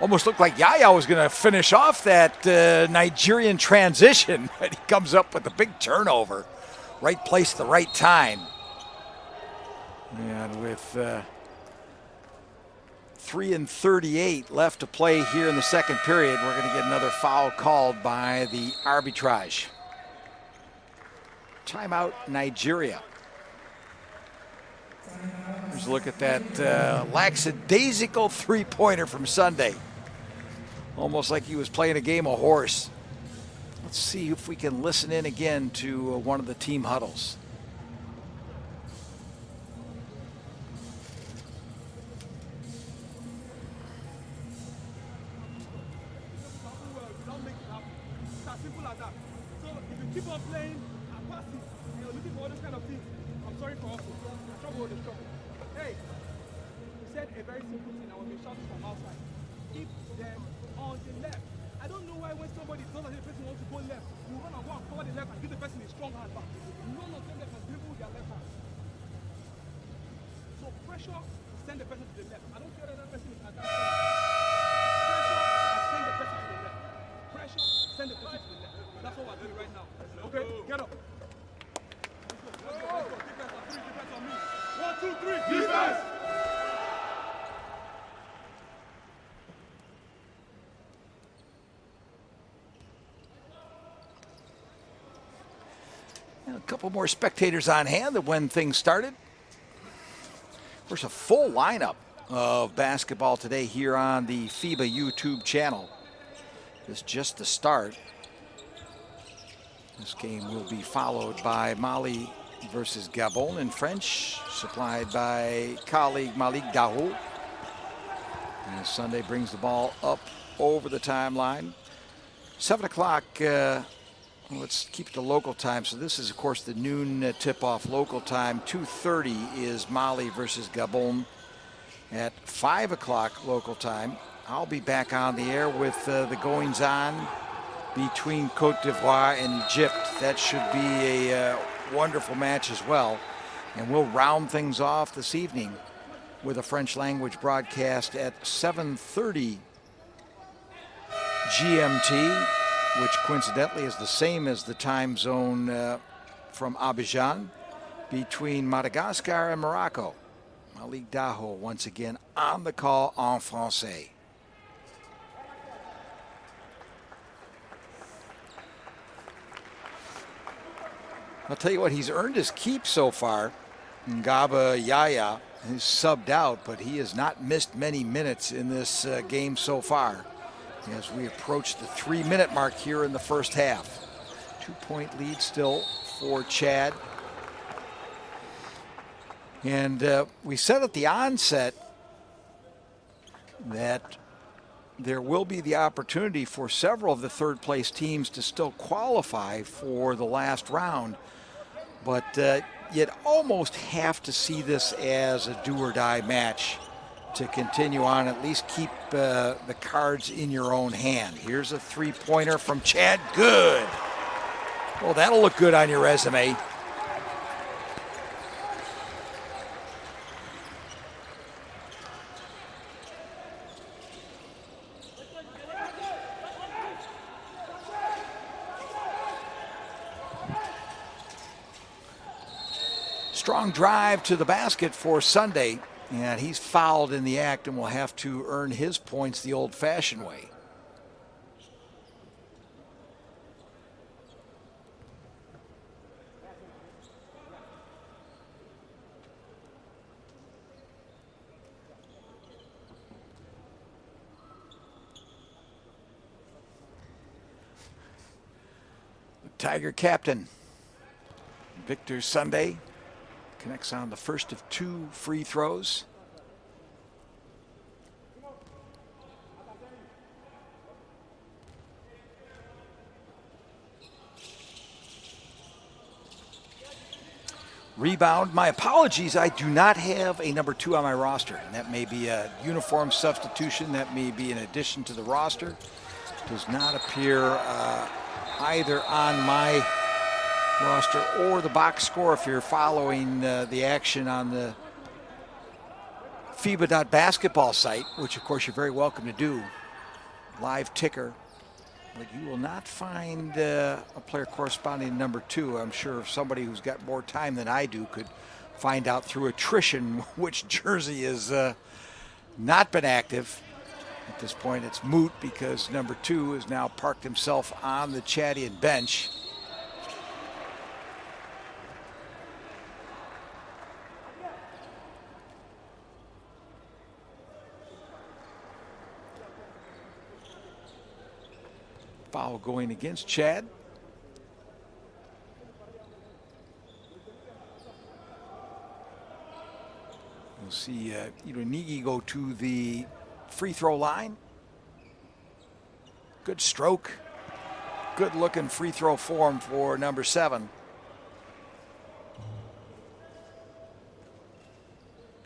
Almost looked like Yaya was going to finish off that Nigerian transition, but he comes up with a big turnover. Right place, the right time. And with 3:38 left to play here in the second period, we're going to get another foul called by the arbitrage. Timeout, Nigeria. Here's a look at that lackadaisical three-pointer from Sunday. Almost like he was playing a game of horse. Let's see if we can listen in again to one of the team huddles. Keep on playing and passing, and you're looking for all those kind of things. I'm sorry for also. I struggle with the struggle. Hey, he said a very simple thing. I will be shouting from outside. Keep them on the left. I don't know why when somebody does like the person wants to go left, you want to go and cover the left and give the person a strong hand back. None of them can dribble with their left hand. So pressure, send the person to the left. I don't care that that person is at that point. Pressure, send the person to the left. Pressure, send the person to the left. That's what we're doing right now. Okay, get up. Let's go. Defense on three, defense on me. 1, 2, 3, defense! A couple more spectators on hand than when things started. Of course, a full lineup of basketball today here on the FIBA YouTube channel. This is just the start. This game will be followed by Mali versus Gabon in French, supplied by colleague Malik Daho. And Sunday brings the ball up over the timeline. 7 o'clock, let's keep the local time. So this is, of course, the noon tip-off local time. 2:30 is Mali versus Gabon. At 5 o'clock local time, I'll be back on the air with the goings-on between Côte d'Ivoire and Egypt. That should be a wonderful match as well. And we'll round things off this evening with a French language broadcast at 7:30 GMT, which coincidentally is the same as the time zone from Abidjan between Madagascar and Morocco. Malik Daho once again on the call en français. I'll tell you what, he's earned his keep so far. Ngaba Yaya is subbed out, but he has not missed many minutes in this game so far as we approach the 3-minute mark here in the first half. 2-point lead still for Chad. And we said at the onset that there will be the opportunity for several of the third-place teams to still qualify for the last round. But you'd almost have to see this as a do-or-die match to continue on, at least keep the cards in your own hand. Here's a three-pointer from Chad. Good. Well, that'll look good on your resume. Strong drive to the basket for Sunday, and he's fouled in the act and will have to earn his points the old-fashioned way. The Tiger captain, Victor Sunday, connects on the first of 2 free throws. rebound. My apologies, I do not have a number 2 on my roster. And that may be a uniform substitution. That may be an addition to the roster. Does not appear either on my roster or the box score if you're following the action on the FIBA.basketball site, which of course you're very welcome to do. Live ticker. But you will not find a player corresponding to number 2. I'm sure somebody who's got more time than I do could find out through attrition which jersey has not been active. At this point, it's moot because number 2 has now parked himself on the Chadian bench. Foul going against Chad. We'll see Ironigi go to the free throw line. Good stroke. Good looking free throw form for number 7.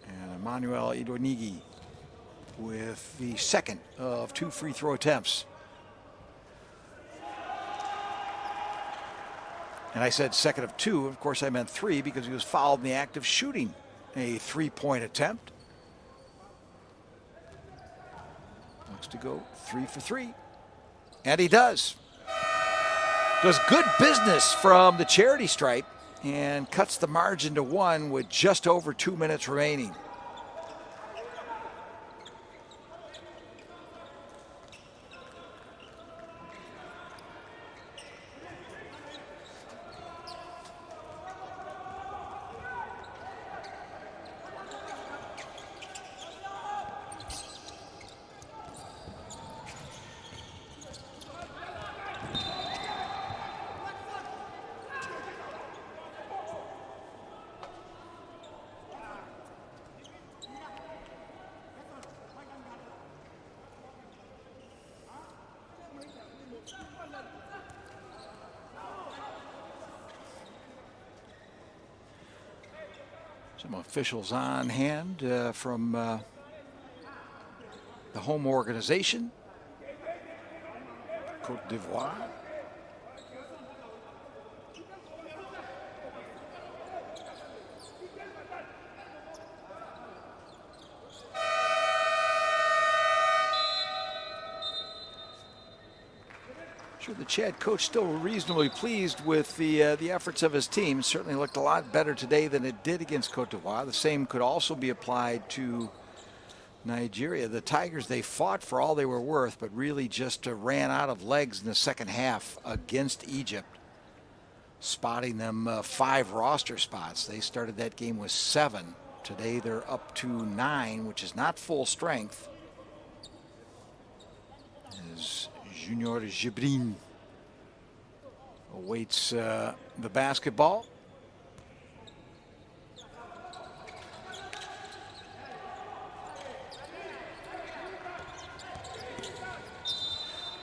And Emmanuel Ironigi with the second of 2 free throw attempts. And I said second of 2. Of course, I meant 3 because he was fouled in the act of shooting a 3-point attempt. Looks to go 3 for 3. And he does. Does good business from the charity stripe and cuts the margin to 1 with just over 2 minutes remaining. Some officials on hand from the home organization, Côte d'Ivoire. Sure, the Chad coach still reasonably pleased with the efforts of his team. It certainly looked a lot better today than it did against Côte d'Ivoire. The same could also be applied to Nigeria. The Tigers, they fought for all they were worth, but really just ran out of legs in the second half against Egypt, spotting them 5 roster spots. They started that game with 7. Today they're up to 9, which is not full strength. As Junior Gibrin awaits the basketball.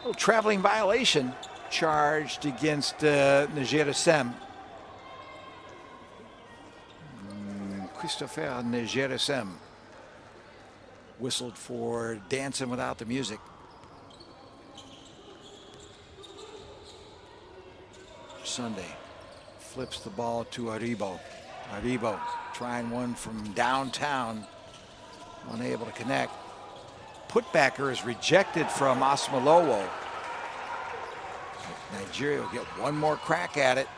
A little traveling violation charged against Niger Sem. Christopher Niger Sem whistled for dancing without the music. Sunday flips the ball to Aribo. Aribo trying one from downtown, unable to connect. Putbacker is rejected from Asmalowo. Nigeria will get one more crack at it.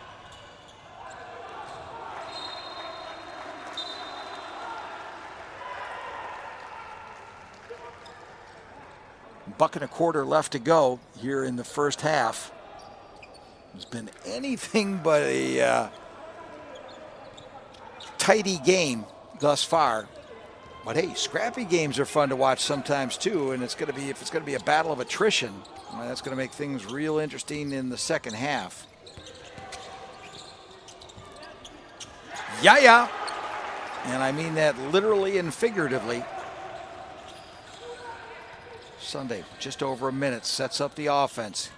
Buck and a quarter left to go here in the first half. It's been anything but a tidy game thus far. But hey, scrappy games are fun to watch sometimes too, and it's going to be, if it's going to be a battle of attrition, well, that's going to make things real interesting in the second half. Yeah. And I mean that literally and figuratively. Sunday, just over a minute, sets up the offense.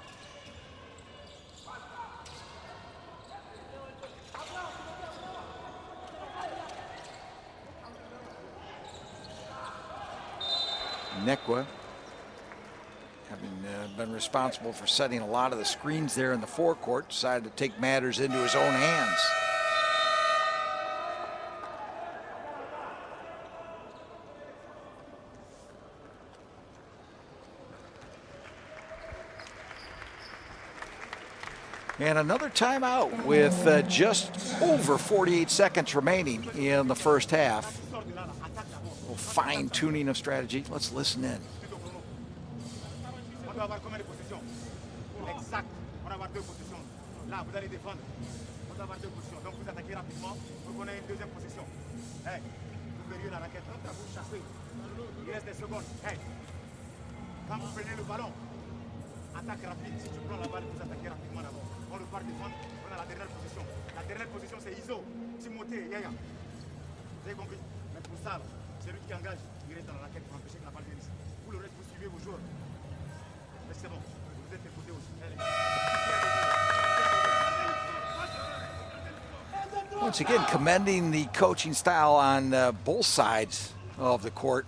Nekwa, having been responsible for setting a lot of the screens there in the forecourt, decided to take matters into his own hands. And another timeout with just over 48 seconds remaining in the first half. A little fine-tuning of strategy. Let's listen in. On doit avoir combien de possessions? Exact. On va avoir 2 possessions. Là, vous allez défendre. On doit avoir 2 possessions. Donc vous attaquez rapidement pour qu'on ait une deuxième possession. Hey, vous verriez la raquette. Quand vous chassez, il reste des secondes. Hey, quand vous prenez le ballon, attaque rapide. Si tu prends la balle, vous attaquez rapidement d'abord. On le part défendre. On a la dernière position. La dernière position, c'est Iso, Timothée, Yaya. Vous avez compris? Mais pour ça, c'est lui qui engage. Il reste dans la raquette pour empêcher que la balle vienne ici. Vous le reste, vous suivez vos joueurs. Mais c'est bon. Vous êtes écoutés aussi. Once again, commending the coaching style on both sides of the court.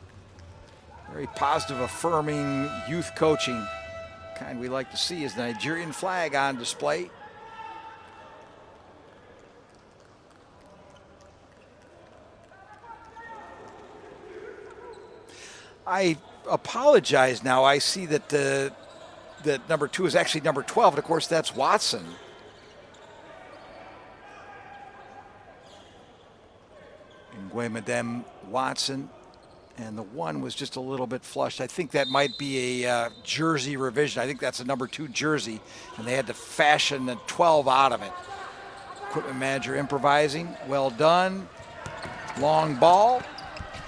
Very positive, affirming youth coaching. Kind we like to see is the Nigerian flag on display. I apologize now. I see that that number 2 is actually number 12, and of course that's Watson. Nguemadem Watson. And the 1 was just a little bit flushed. I think that might be a jersey revision. I think that's a number 2 jersey, and they had to fashion the 12 out of it. Equipment manager improvising. Well done. Long ball.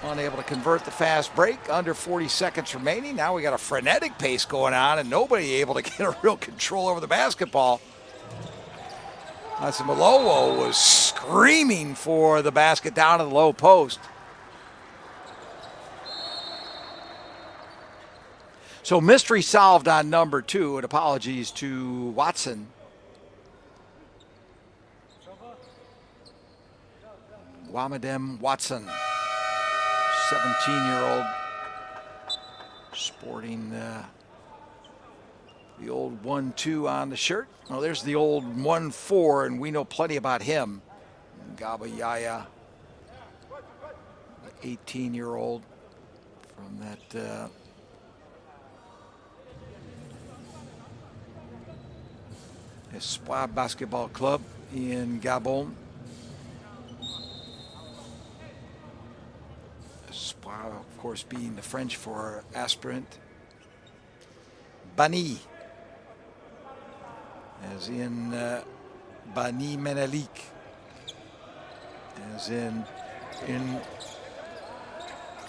Unable to convert the fast break. Under 40 seconds remaining. Now we got a frenetic pace going on, and nobody able to get a real control over the basketball. Asimolowo was screaming for the basket down to the low post. So mystery solved on number 2, and apologies to Watson. Wamadem Watson, 17-year-old, sporting the old 1-2 on the shirt. Oh, there's the old 1-4, and we know plenty about him. Gabayaya, the 18-year-old from that Espoir Basketball Club in Gabon. Espoir, of course, being the French for aspirant. Bani, as in Bani Menelik, as in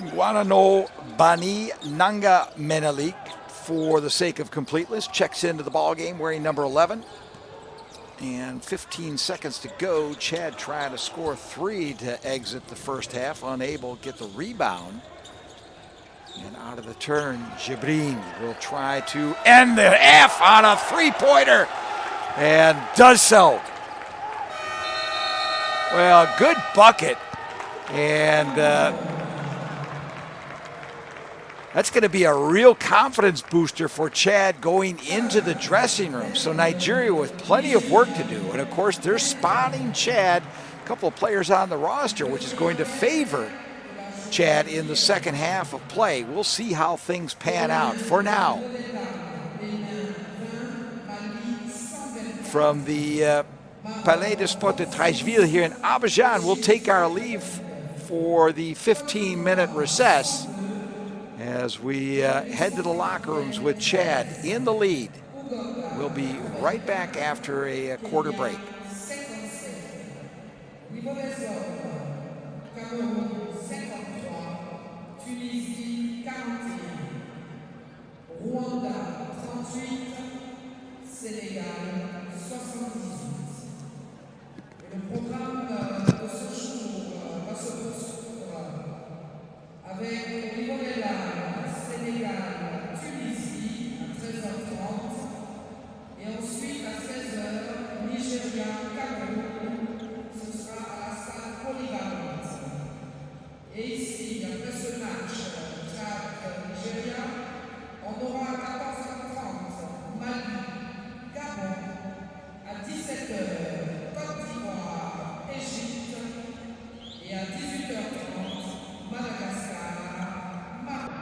Guanano Bani Nanga Menelik, for the sake of completeness, checks into the ball game wearing number 11. And 15 seconds to go. Chad trying to score 3 to exit the first half, unable to get the rebound. And out of the turn, Jibrin will try to end the half on a three-pointer, and does so. Well, good bucket, and that's going to be a real confidence booster for Chad going into the dressing room. So Nigeria with plenty of work to do. And, of course, they're spotting Chad, a couple of players on the roster, which is going to favor Chad in the second half of play. We'll see how things pan out. For now, from the Palais de Sport de Treichville here in Abidjan, we'll take our leave for the 15-minute recess as we head to the locker rooms with Chad in the lead. We'll be right back after a quarter break. Stade Nigeria. On aura à 14h30 Mali, Gabon, à 17h Côte d'Ivoire, Égypte et à 18h30 Madagascar, Maroc.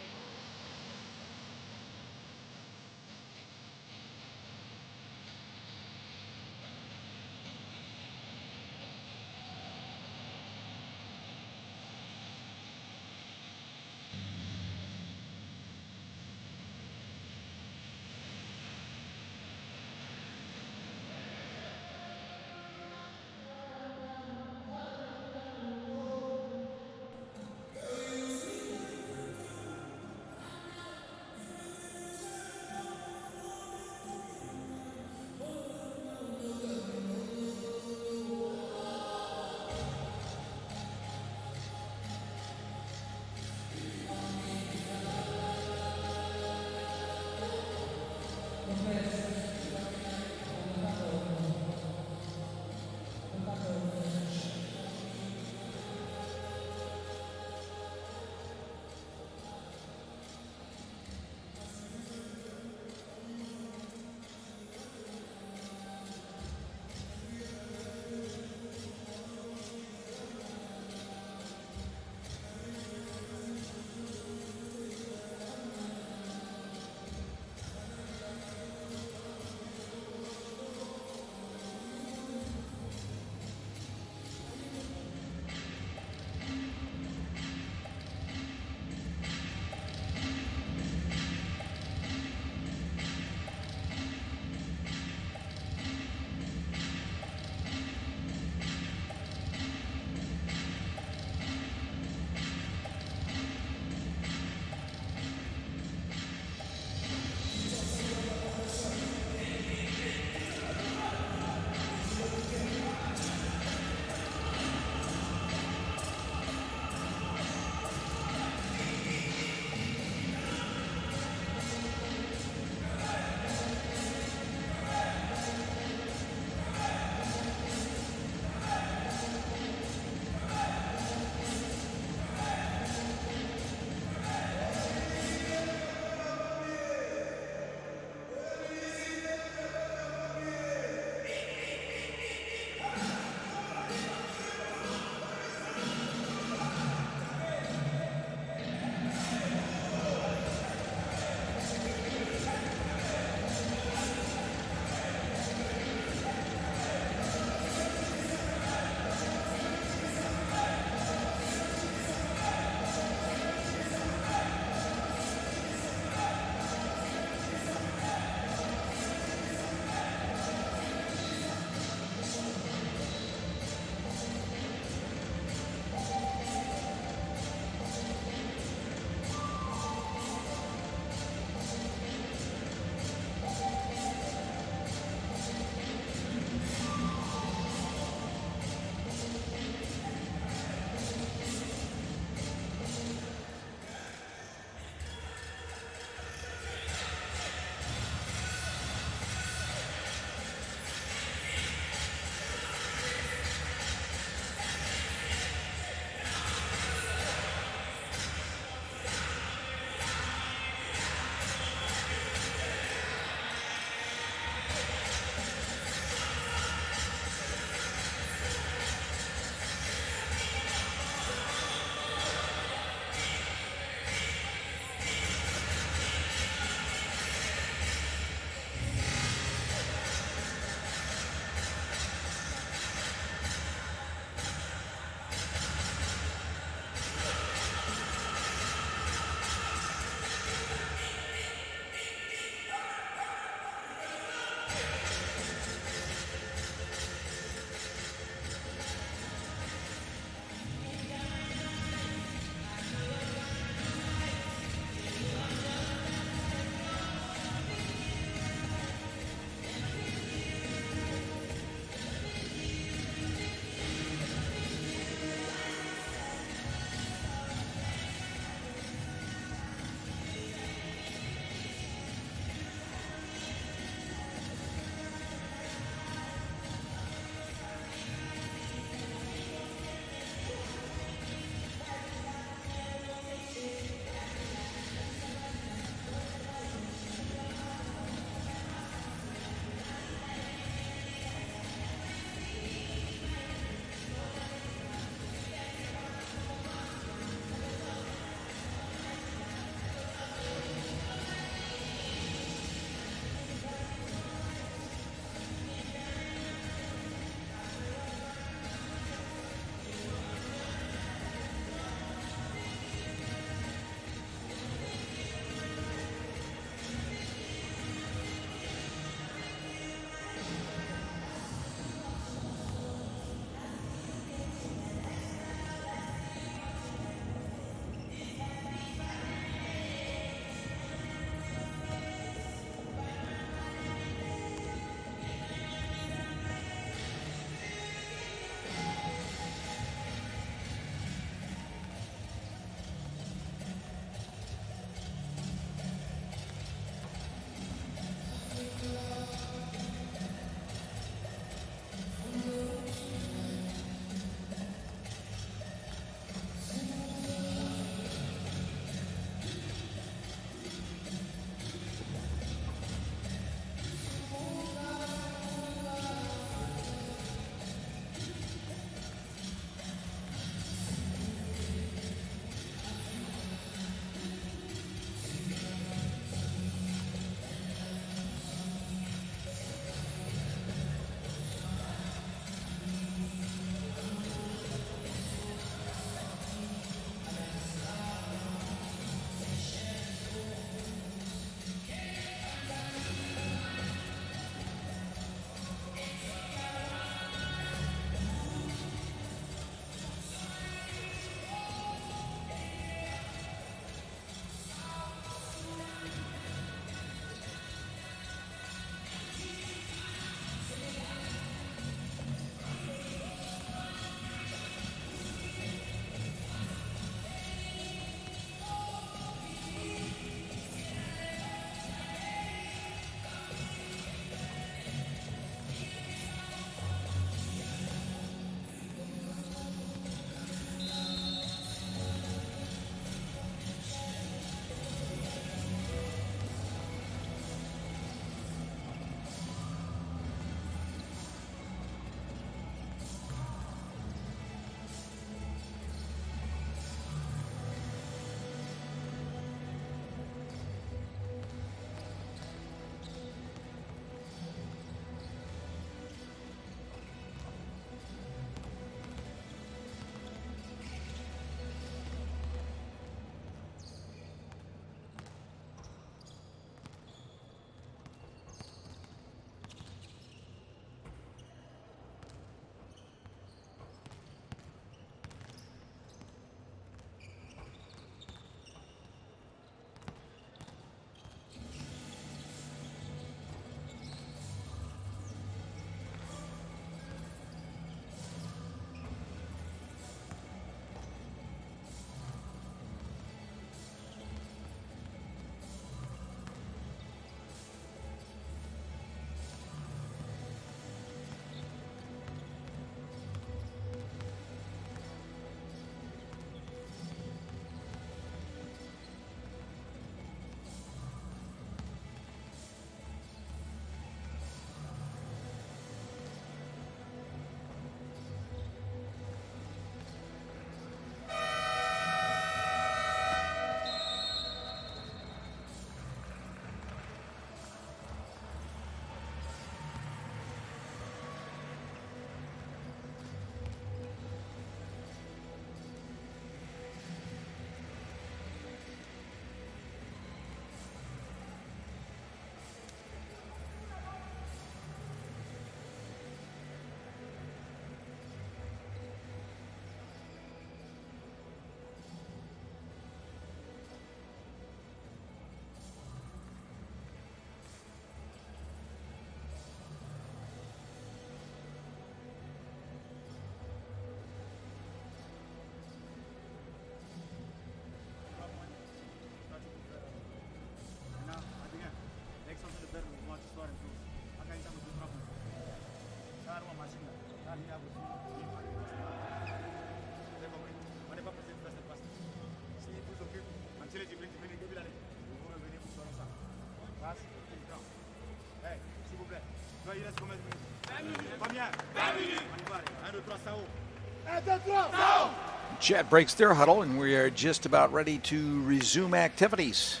Chad breaks their huddle, and we are just about ready to resume activities.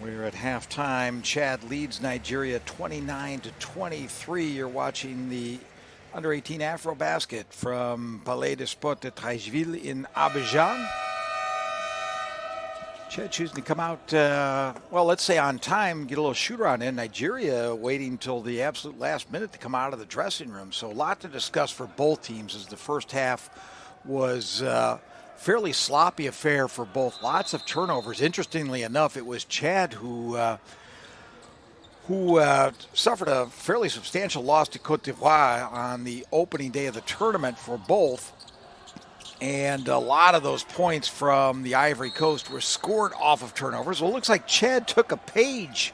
We're at halftime. Chad leads Nigeria 29-23. You're watching the Under-18 AfroBasket from Palais de Sport de Treichville in Abidjan. Chad choosing to come out, well, let's say on time, get a little shoot around in. Nigeria waiting until the absolute last minute to come out of the dressing room. So a lot to discuss for both teams, as the first half was fairly sloppy affair for both. Lots of turnovers. Interestingly enough, it was Chad who suffered a fairly substantial loss to Côte d'Ivoire on the opening day of the tournament for both. And a lot of those points from the Ivory Coast were scored off of turnovers. Well, it looks like Chad took a page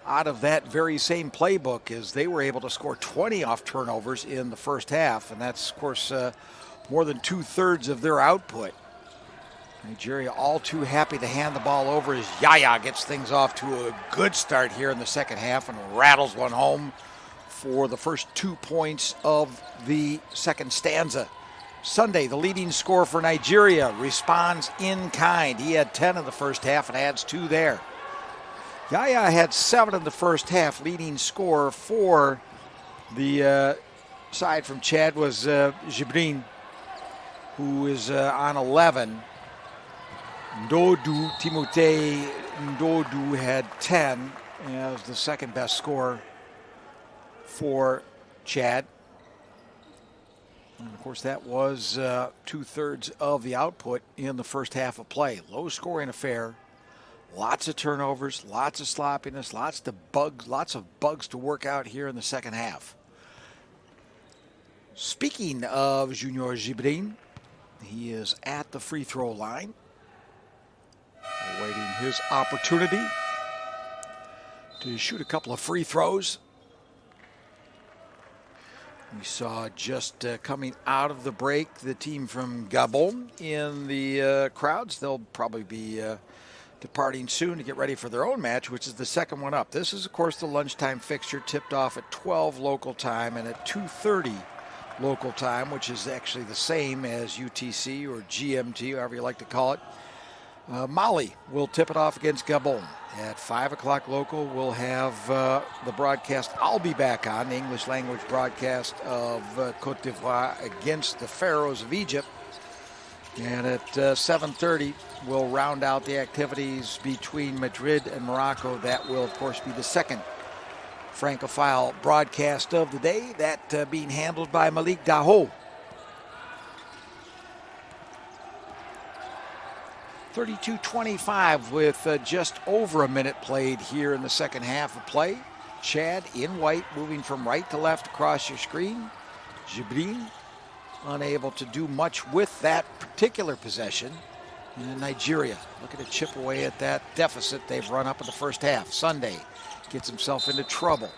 out of that very same playbook, as they were able to score 20 off turnovers in the first half. And that's, of course, more than 2/3 of their output. Nigeria all too happy to hand the ball over as Yaya gets things off to a good start here in the second half and rattles one home for the first 2 points of the second stanza. Sunday, the leading scorer for Nigeria, responds in kind. He had 10 in the first half and adds 2 there. Yaya had 7 in the first half. Leading scorer for the side from Chad was Jibrin, who is on 11. Timothée Ndodu had 10 as the second best scorer for Chad. And of course, that was 2/3 of the output in the first half of play. Low scoring affair, lots of turnovers, lots of sloppiness, lots of bugs to work out here in the second half. Speaking of Junior Jibrin, he is at the free throw line, awaiting his opportunity to shoot a couple of free throws. We saw just coming out of the break the team from Gabon in the crowds. They'll probably be departing soon to get ready for their own match, which is the second one up. This is, of course, the lunchtime fixture, tipped off at 12 local time and at 2:30 local time, which is actually the same as UTC or GMT, however you like to call it. Mali will tip it off against Gabon. At 5 o'clock local, we'll have the broadcast I'll be back on, the English language broadcast of Côte d'Ivoire against the Pharaohs of Egypt. And at 7:30, we'll round out the activities between Madrid and Morocco. That will, of course, be the second Francophile broadcast of the day, that being handled by Malik Daho. 32-25 with just over a minute played here in the second half of play. Chad in white, moving from right to left across your screen. Jibrin unable to do much with that particular possession. And Nigeria looking to chip away at that deficit they've run up in the first half. Sunday gets himself into trouble.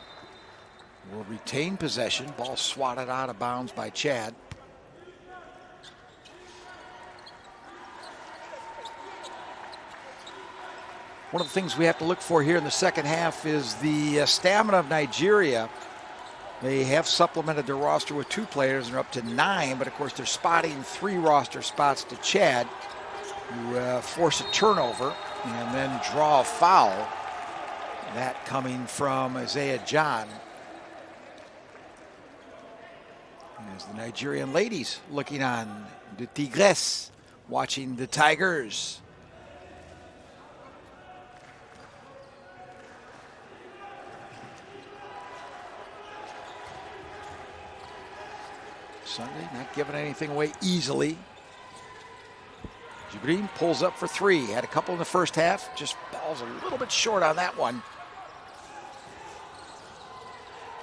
Will retain possession. Ball swatted out of bounds by Chad. One of the things we have to look for here in the second half is the stamina of Nigeria. They have supplemented their roster with 2 players and are up to 9, but of course they're spotting 3 roster spots to Chad, who force a turnover and then draw a foul. That coming from Isaiah John. As the Nigerian ladies looking on, the Tigres watching the Tigers. Sunday not giving anything away easily. Jibrin pulls up for 3. Had a couple in the first half. Just falls a little bit short on that one.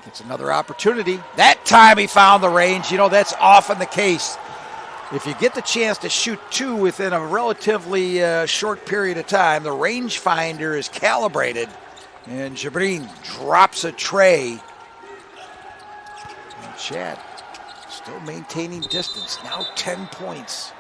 Gets another opportunity. That time he found the range. You know, that's often the case. If you get the chance to shoot 2 within a relatively short period of time, the rangefinder is calibrated. And Jibrin drops a tray. And Chad still maintaining distance. Now 10 points.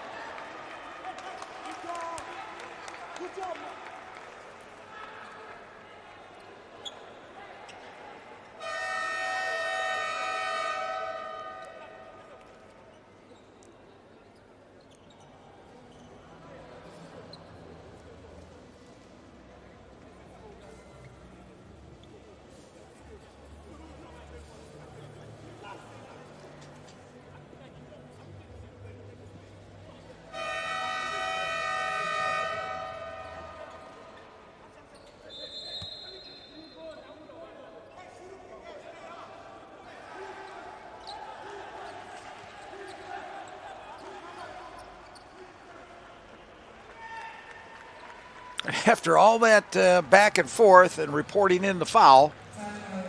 After all that back and forth and reporting in the foul,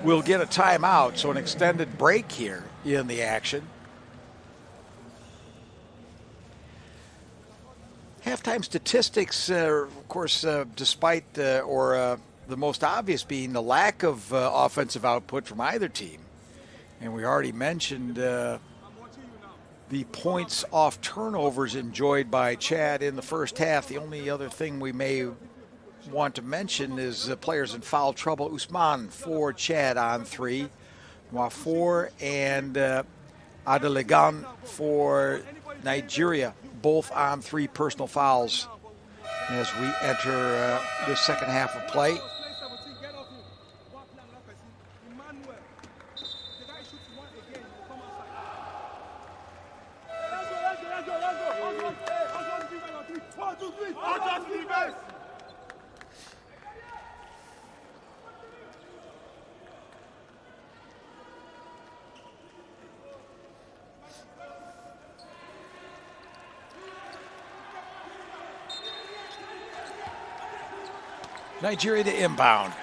we'll get a timeout, so an extended break here in the action. Halftime statistics, of course, despite the most obvious being the lack of offensive output from either team. And we already mentioned the points off turnovers enjoyed by Chad in the first half. The only other thing we may want to mention is players in foul trouble. Usman for Chad on 3. Wafor and Adelegan for Nigeria, both on 3 personal fouls as we enter the second half of play. Nigeria to inbound.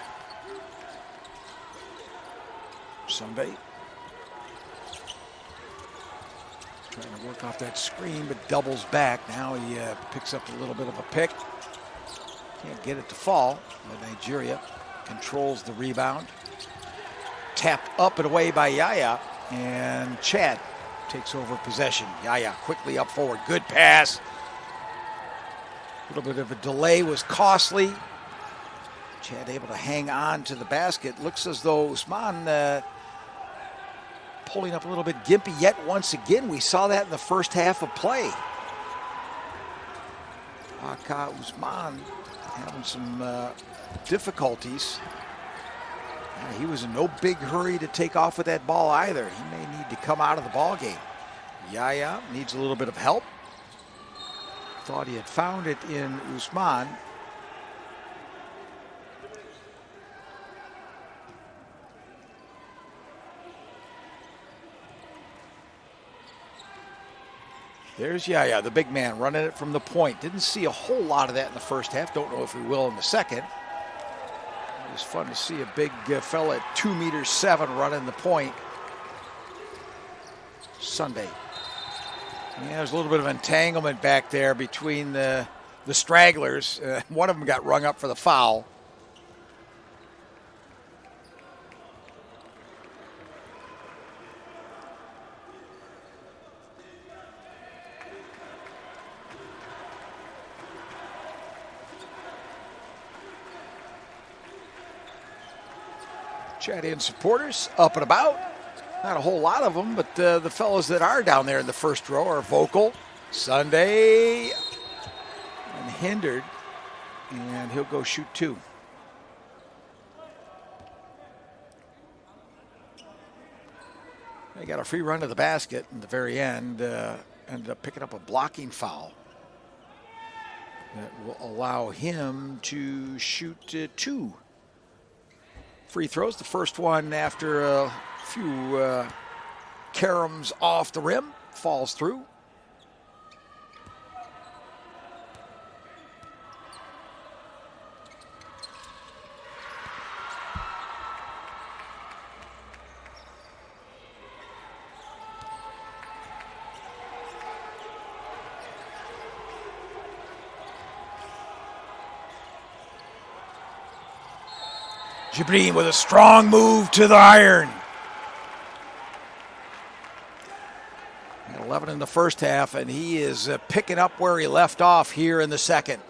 Sunday trying to work off that screen, but doubles back. Now he picks up a little bit of a pick. Can't get it to fall, but Nigeria controls the rebound. Tapped up and away by Yaya, and Chad takes over possession. Yaya quickly up forward. Good pass. A little bit of a delay was costly. Chad able to hang on to the basket. Looks as though Usman pulling up a little bit gimpy yet once again. We saw that in the first half of play. Aka Usman having some difficulties. He was in no big hurry to take off with that ball either. He may need to come out of the ball game. Yaya needs a little bit of help. Thought he had found it in Usman. There's Yaya, the big man, running it from the point. Didn't see a whole lot of that in the first half. Don't know if we will in the second. It was fun to see a big fella at 2'7" running the point. Sunday. Yeah, there's a little bit of entanglement back there between the stragglers. One of them got rung up for the foul. Chad in supporters, up and about. Not a whole lot of them, but the fellows that are down there in the first row are vocal. Sunday and hindered, and he'll go shoot 2. They got a free run to the basket in the very end. Ended up picking up a blocking foul that will allow him to shoot 2 free throws. The first one after a few caroms off the rim, falls through. Jibrin with a strong move to the iron. 11 in the first half, and he is picking up where he left off here in the second.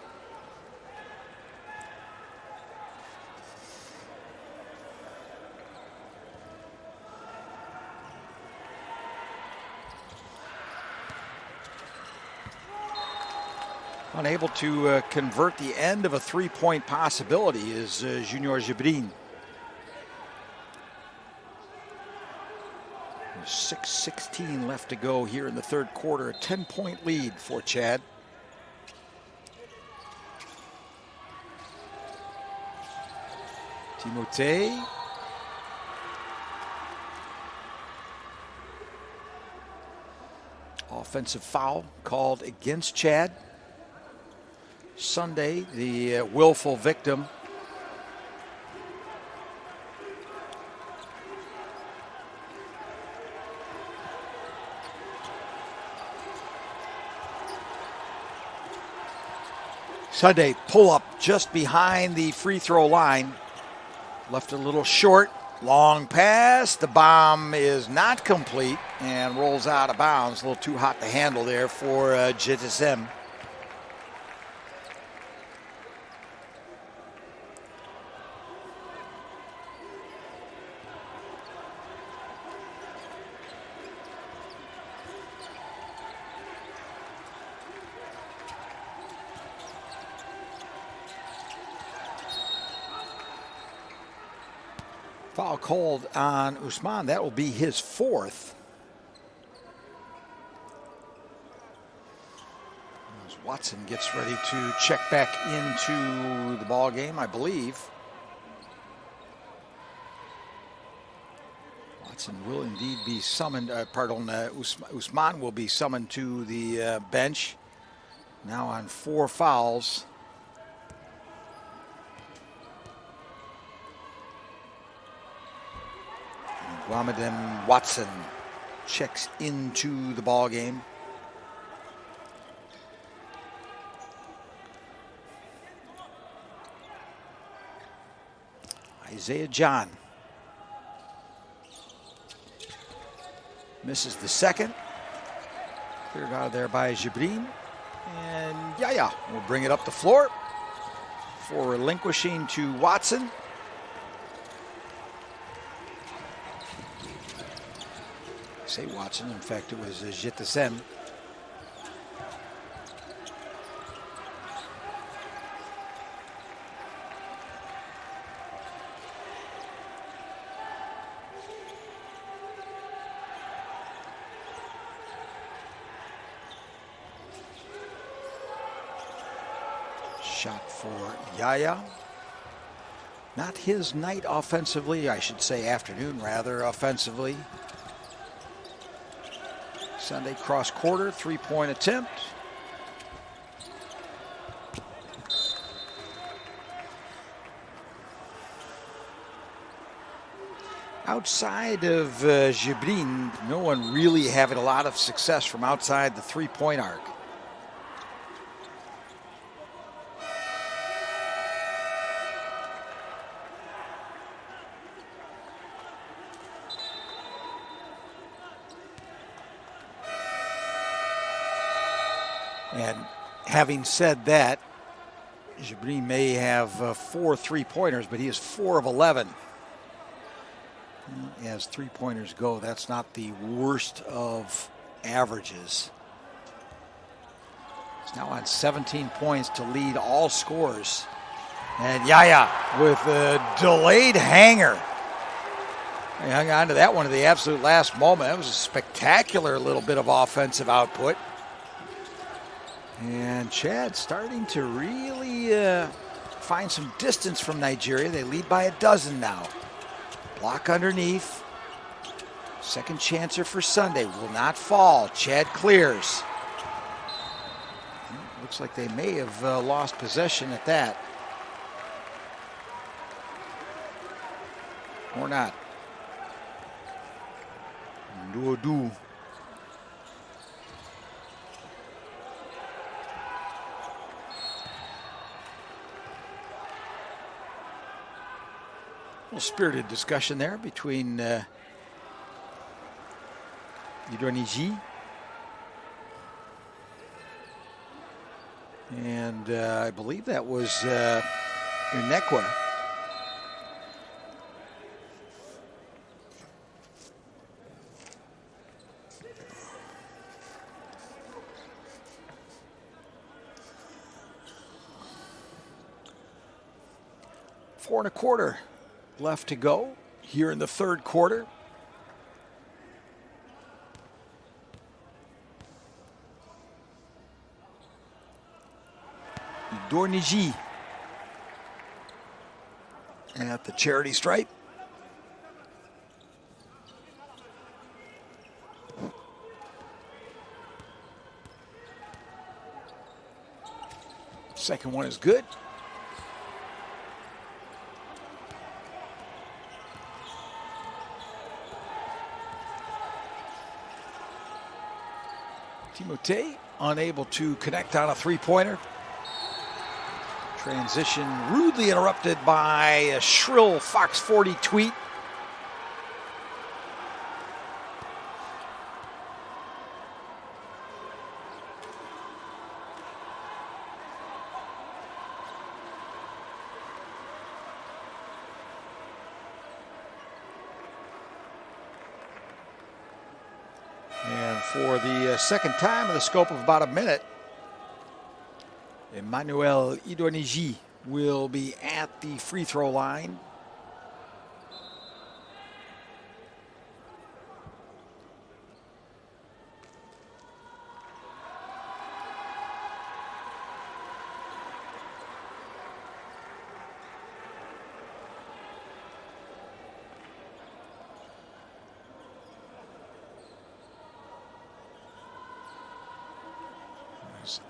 Unable to convert the end of a three-point possibility is Junior Jibrin. 6:16 left to go here in the third quarter. A 10-point lead for Chad. Timothée. Offensive foul called against Chad. Sunday, the willful victim. Sunday pull up just behind the free throw line. Left a little short. Long pass. The bomb is not complete and rolls out of bounds. A little too hot to handle there for GTSM. Foul called on Usman. That will be his fourth. As Watson gets ready to check back into the ball game, I believe. Watson will indeed be summoned. Usman will be summoned to the bench. Now on 4 fouls. Ramadan Watson checks into the ball game. Isaiah John misses the second. Cleared out of there by Jibrin. And Yaya will bring it up the floor for relinquishing to Watson. Say Watson, in fact it was GTSM. Shot for Yaya. Not his night offensively, I should say afternoon rather, offensively. Sunday cross quarter, 3-point attempt. Outside of Jibrin, no one really having a lot of success from outside the 3-point arc. And having said that, Jibrin may have 4 3-pointers, but he is 4 of 11. As 3-pointers go, that's not the worst of averages. He's now on 17 points to lead all scorers. And Yaya with a delayed hanger. He hung on to that one at the absolute last moment. That was a spectacular little bit of offensive output. And Chad starting to really find some distance from Nigeria. They lead by 12 now. Block underneath. Second chancer for Sunday. Will not fall. Chad clears. Looks like they may have lost possession at that. Or not. Nduodu. A little spirited discussion there between Idroniji and I believe that was Unekwa. Four and a quarter left to go here in the third quarter. Dorniji at the charity stripe. Second one is good. Timothée unable to connect on a three-pointer. Transition rudely interrupted by a shrill Fox 40 tweet. And for the second time in the scope of about a minute, Emmanuel Idoniji will be at the free throw line.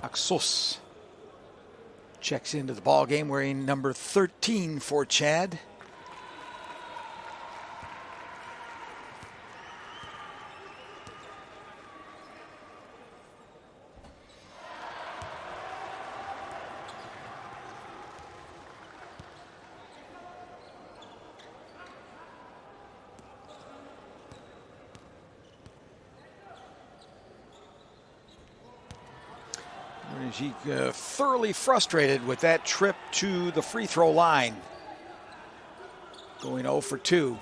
Axos checks into the ball game wearing number 13 for Chad. He thoroughly frustrated with that trip to the free throw line. Going 0 for 2.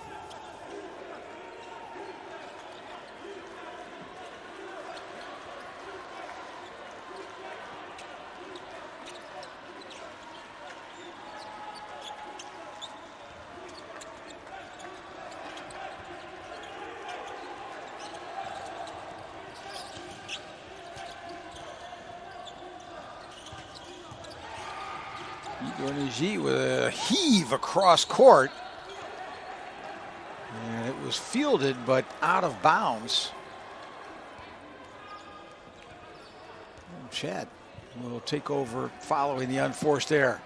With a heave across court, and it was fielded but out of bounds. Chad will take over following the unforced error.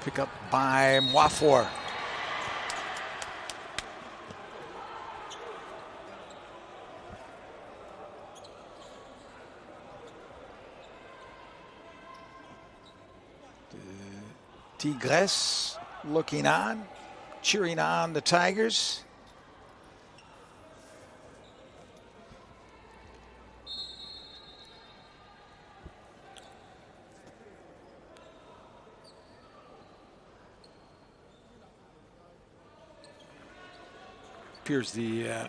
Pick up by Mwafor. Tigres looking on, cheering on the Tigers. Appears the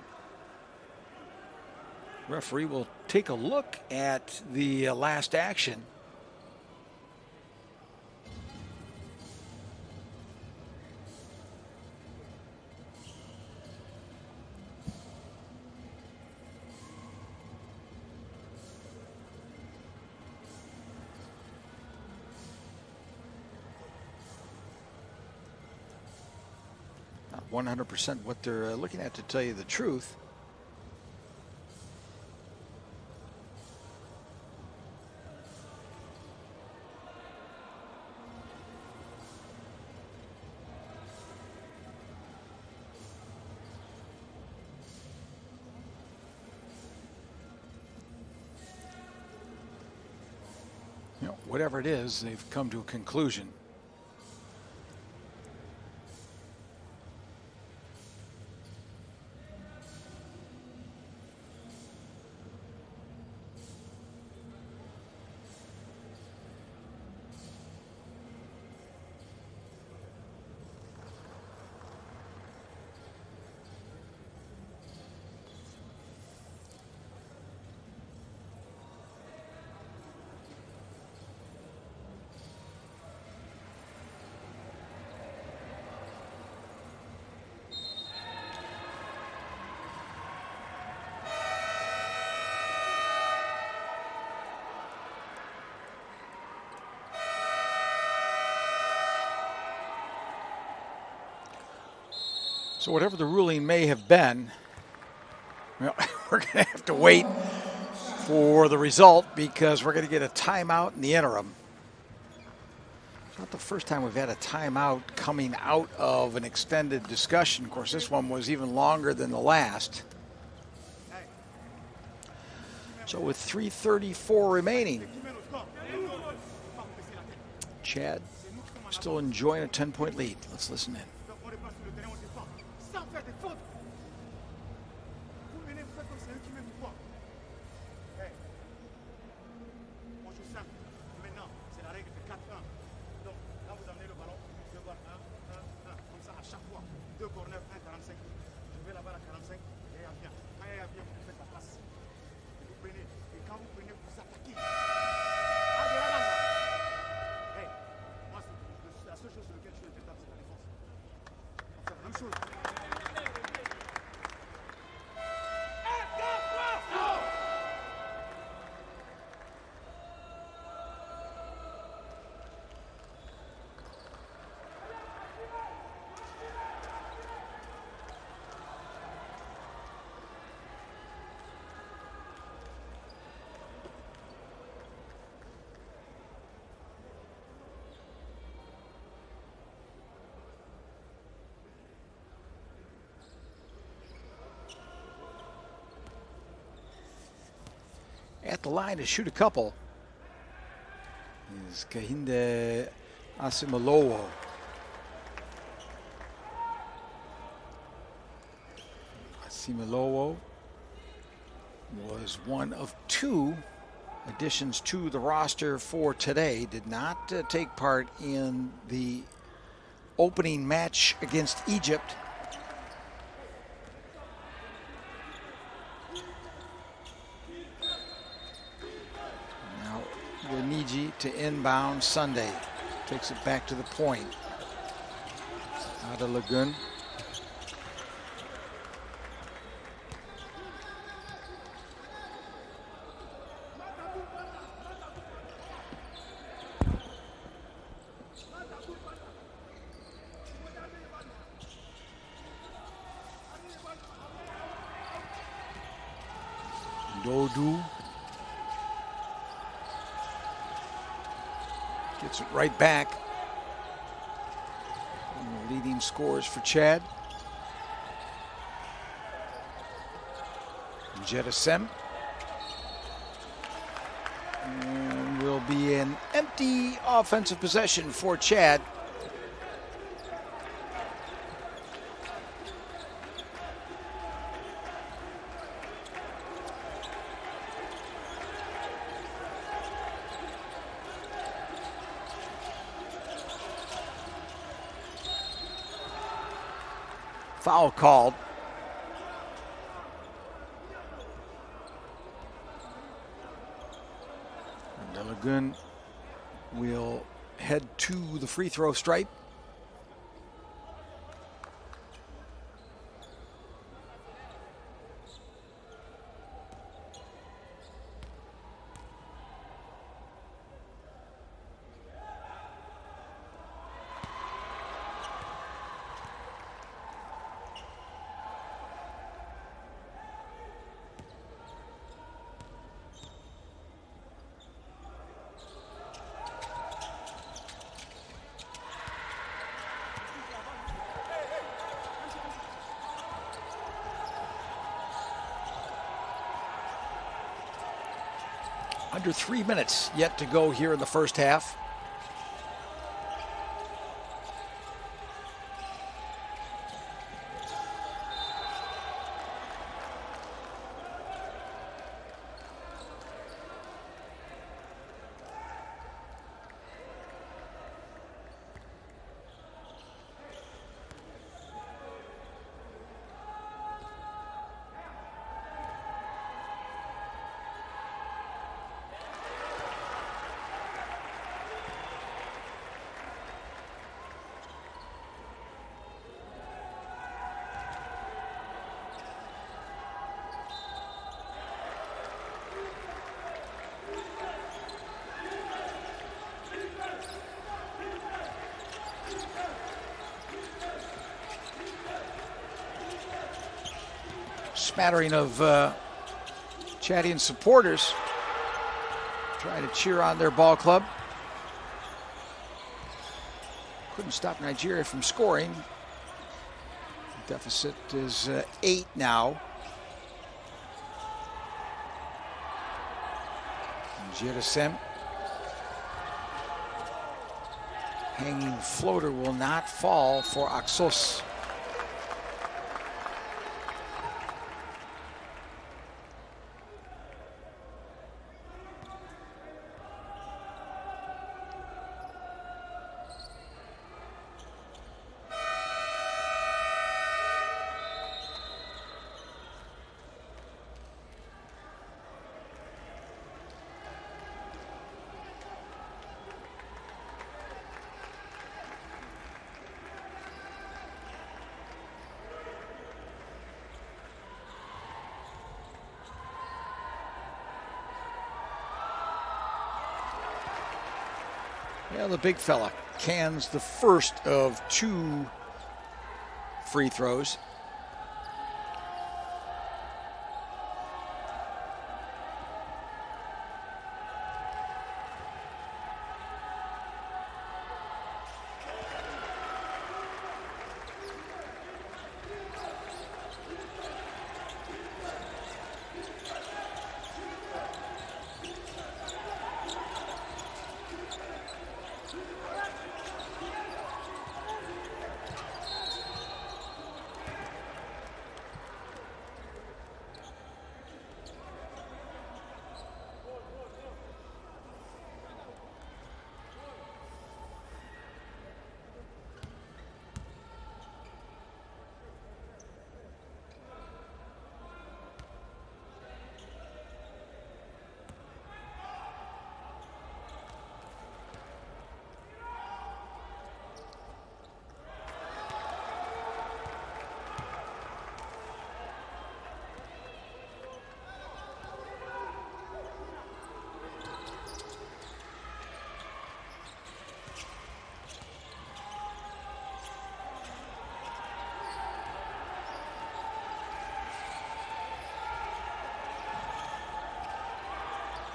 referee will take a look at the last action. Not 100% what they're looking at, to tell you the truth. Whatever it is, they've come to a conclusion. So whatever the ruling may have been, Well, we're going to have to wait for the result because we're going to get a timeout in the interim. It's not the first time we've had a timeout coming out of an extended discussion. Of course, this one was even longer than the last. So with 3:34 remaining, Chad still enjoying a 10-point lead. Let's listen in. At the line to shoot a couple is Kahinde Asimolowo. Asimolowo was one of two additions to the roster for today. Did not take part in the opening match against Egypt. To inbound Sunday. Takes it back to the point. Ada Lagun. Dodu. Gets it right back. One of the leading scorers for Chad. Jedesem. And will be an empty offensive possession for Chad. Foul called. And Lagun will head to the free throw stripe. Under 3 minutes yet to go here in the first half. smattering of Chadian supporters trying to cheer on their ball club. Couldn't stop Nigeria from scoring. The deficit is 8 now. Jerusalem. Hanging floater will not fall for Axos. Yeah, the big fella cans the first of 2 free throws.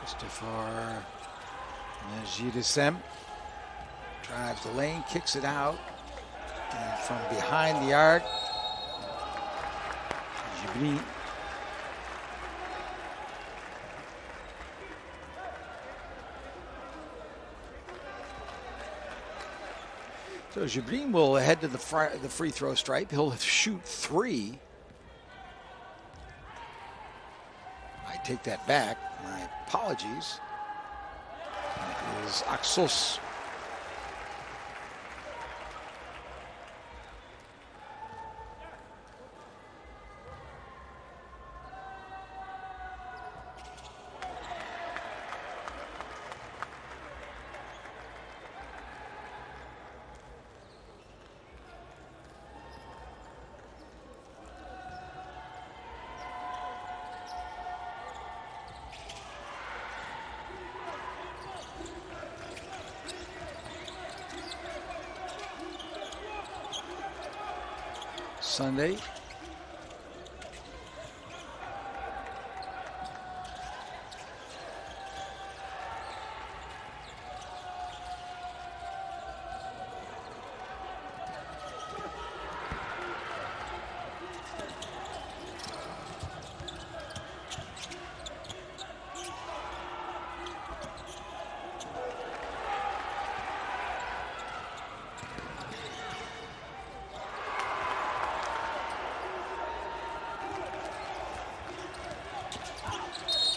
Christopher Jerusalem drives the lane, kicks it out, and from behind the arc, Jibrin. So Jibrin will head to the free throw stripe. He'll shoot 3. I take that back. My apologies. That is Axos. Sunday.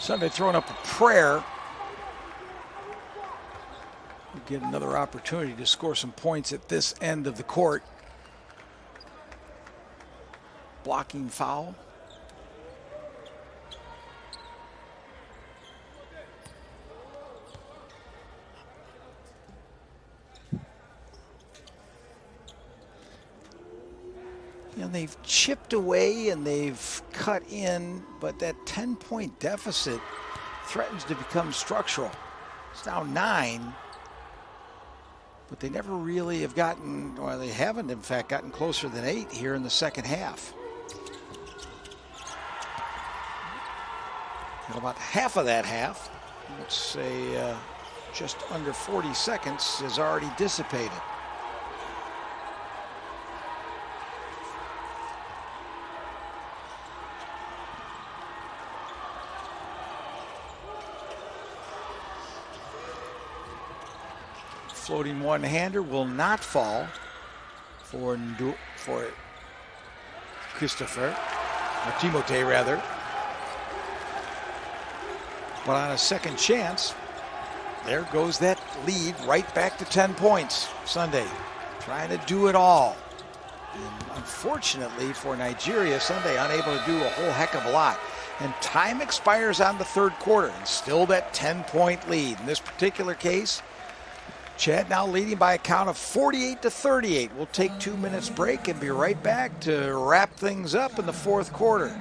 Sunday throwing up a prayer. We get another opportunity to score some points at this end of the court. Blocking foul. And they've chipped away and they've cut in, but that 10-point deficit threatens to become structural. It's now 9, but they never really have gotten, or they haven't, in fact, gotten closer than 8 here in the second half. And about half of that half, let's say just under 40 seconds, is already dissipated. Floating one-hander will not fall for Christopher, or Timothée rather. But on a second chance, there goes that lead right back to 10 points. Sunday trying to do it all. And unfortunately for Nigeria, Sunday unable to do a whole heck of a lot. And time expires on the third quarter, and still that 10-point lead. In this particular case, Chad now leading by a count of 48-38. We'll take 2 minutes break and be right back to wrap things up in the fourth quarter.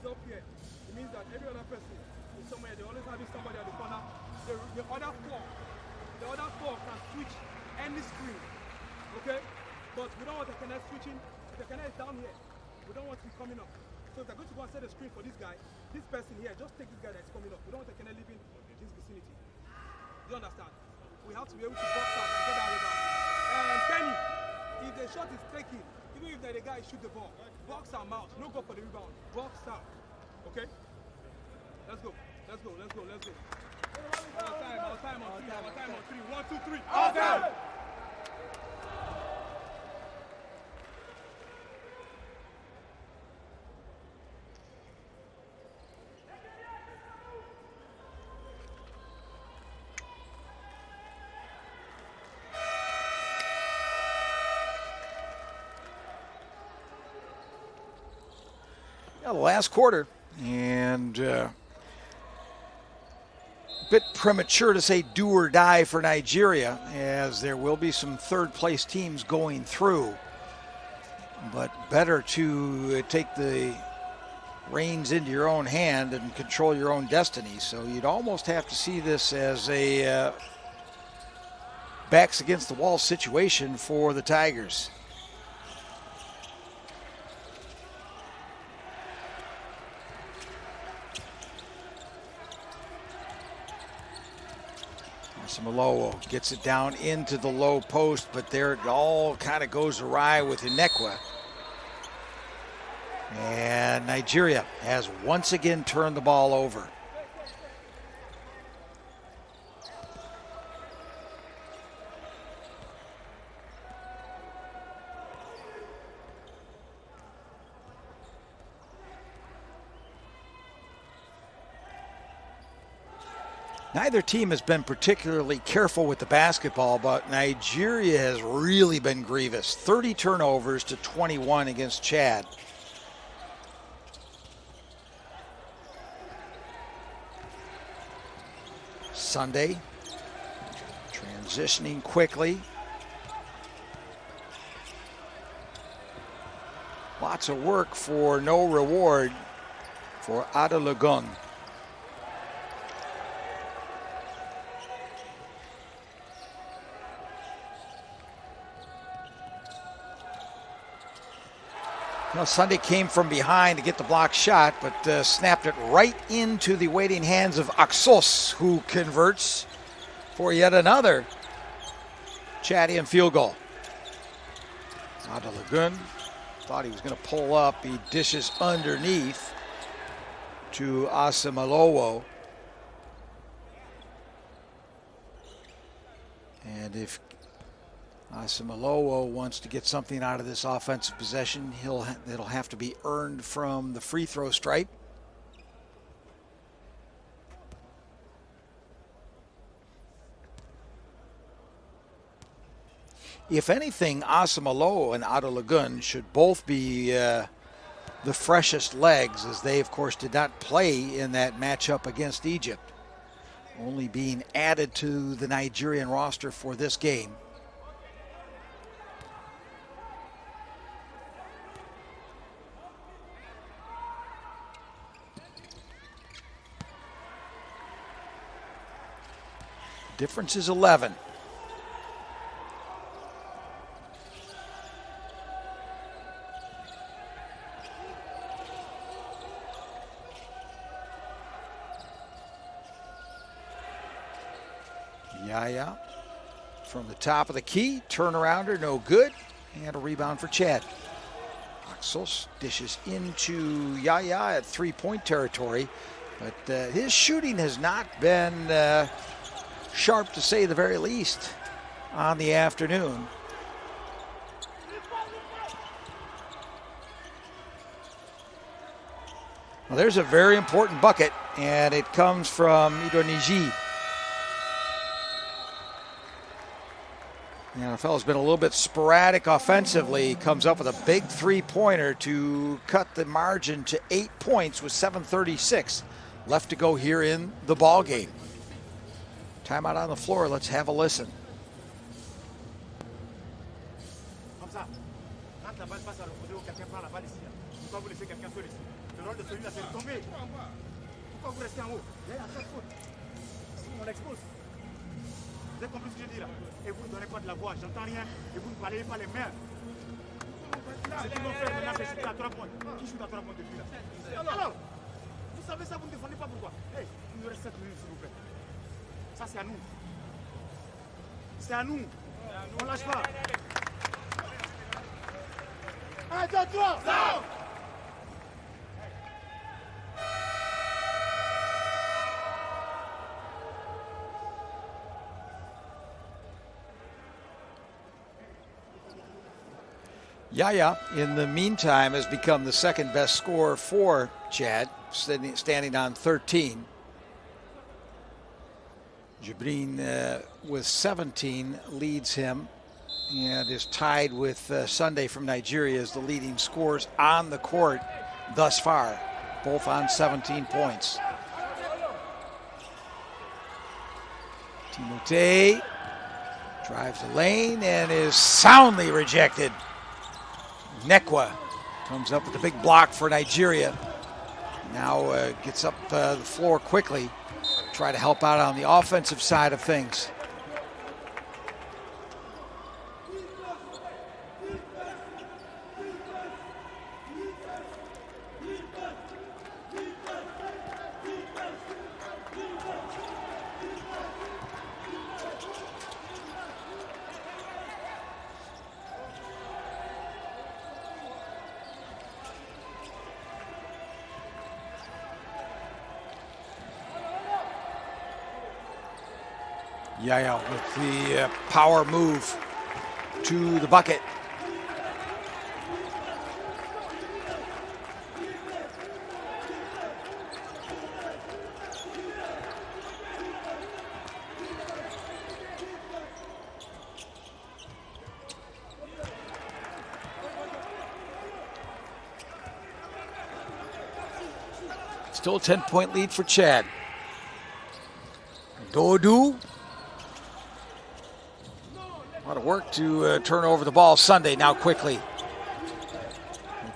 Up here, it means that every other person is somewhere. They always have somebody at the corner. The other four can switch any screen, okay? But we don't want the connect switching. The connect is down here. We don't want to be coming up. So if they're going to go and set a screen for this guy, this person here, just take this guy that's coming up. We don't want the connect living in this vicinity. Do you understand? We have to be able to box out and get that rebound. And Kenny, if the shot is taken, even if the guy shoot the ball, box am out. No go for the rebound. Box out. Okay? Let's go. Let's go. Let's go. Let's go. Our time on three. 1, 2, 3. Okay. The last quarter, and a bit premature to say do or die for Nigeria, as there will be some third place teams going through, but better to take the reins into your own hand and control your own destiny. So you'd almost have to see this as a backs against the wall situation for the Tigers. Malowo gets it down into the low post, but there it all kind of goes awry with Inekwa. And Nigeria has once again turned the ball over. Neither team has been particularly careful with the basketball, but Nigeria has really been grievous. 30 turnovers to 21 against Chad. Sunday transitioning quickly. Lots of work for no reward for Adelagun. Well, Sunday came from behind to get the block shot, but snapped it right into the waiting hands of Axos, who converts for yet another Chadian field goal. Adelagun thought he was going to pull up. He dishes underneath to Asamalowo. And if Asimalowo wants to get something out of this offensive possession, it'll have to be earned from the free throw stripe. If anything, Asimalowo and Adolagun should both be the freshest legs, as they, of course, did not play in that matchup against Egypt, only being added to the Nigerian roster for this game. Difference is 11. Yaya from the top of the key, turnarounder, no good, and a rebound for Chad. Axos dishes into Yaya at three-point territory, but his shooting has not been sharp, to say the very least, on the afternoon. Well, there's a very important bucket, and it comes from Idoniji. The NFL has been a little bit sporadic offensively. Comes up with a big three-pointer to cut the margin to 8 points with 7:36 left to go here in the ball game. Timeout on the floor. Let's have a listen. Vous avez compris ce que je dis là? Et vous ne donnez pas de la voix, j'entends rien, et vous ne parlez pas les mains. Ce qu'ils vont faire maintenant, c'est shooter à 3 points. Qui shoot à 3 points depuis là? Alors, vous savez ça, vous ne défendez pas pourquoi? Hey, il nous reste 7 minutes s'il vous plaît. Ça c'est à nous. C'est à nous. On ne lâche pas. 1, 2, 3, ça! Yaya, in the meantime, has become the second best scorer for Chad, standing on 13. Jibrin with 17 leads him and is tied with Sunday from Nigeria as the leading scorers on the court thus far, both on 17 points. Timote drives the lane and is soundly rejected. Nekwa comes up with a big block for Nigeria. Now gets up the floor quickly. Try to help out on the offensive side of things. Yaya with the power move to the bucket. Still a 10-point lead for Chad. Dodu. A lot of work to turn over the ball Sunday now quickly.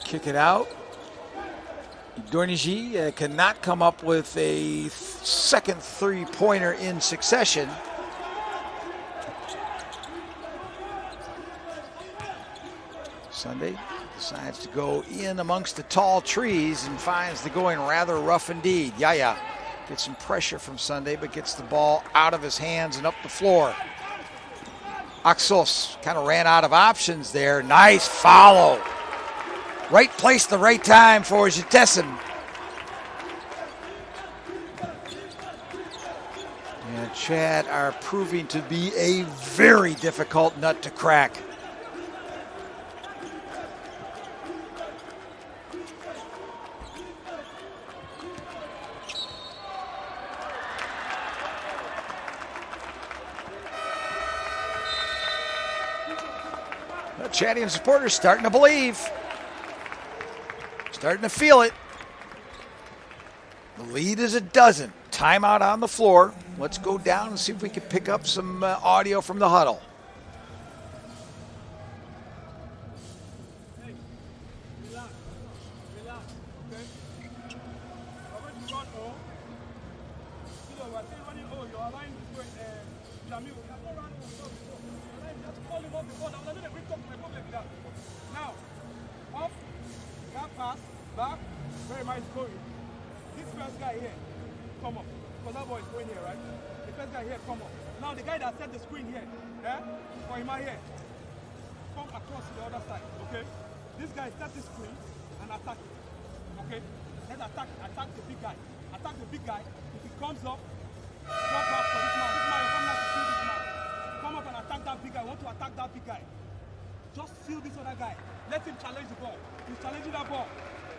Kick it out. Dornigi cannot come up with a second three-pointer in succession. Sunday decides to go in amongst the tall trees and finds the going rather rough indeed. Yaya gets some pressure from Sunday, but gets the ball out of his hands and up the floor. Axos kind of ran out of options there. Nice follow. Right place, the right time for Jitesim. And Chad are proving to be a very difficult nut to crack. The Chadian supporters starting to believe. Starting to feel it. The lead is a dozen. Timeout on the floor. Let's go down and see if we can pick up some audio from the huddle. Hey, relax, okay? I'm going to run O. You know, we're saying running O, you're aligned with Jamil. You have not run O, so just call him off the ball. I'm not going to bring up my problem with that. Now, off, that pass, back, very nice going. This first guy here, come up. Because that boy is going here, right? The first guy here, come up. Now the guy that set the screen here, for him here, come across to the other side, okay? This guy set the screen and attack it, okay? Let's attack the big guy. Attack the big guy. If he comes up, drop back for this man. This man, you come out to steal this man. Come up and attack that big guy. Want to attack that big guy. Just steal this other guy. Let him challenge the ball. He's challenging that ball.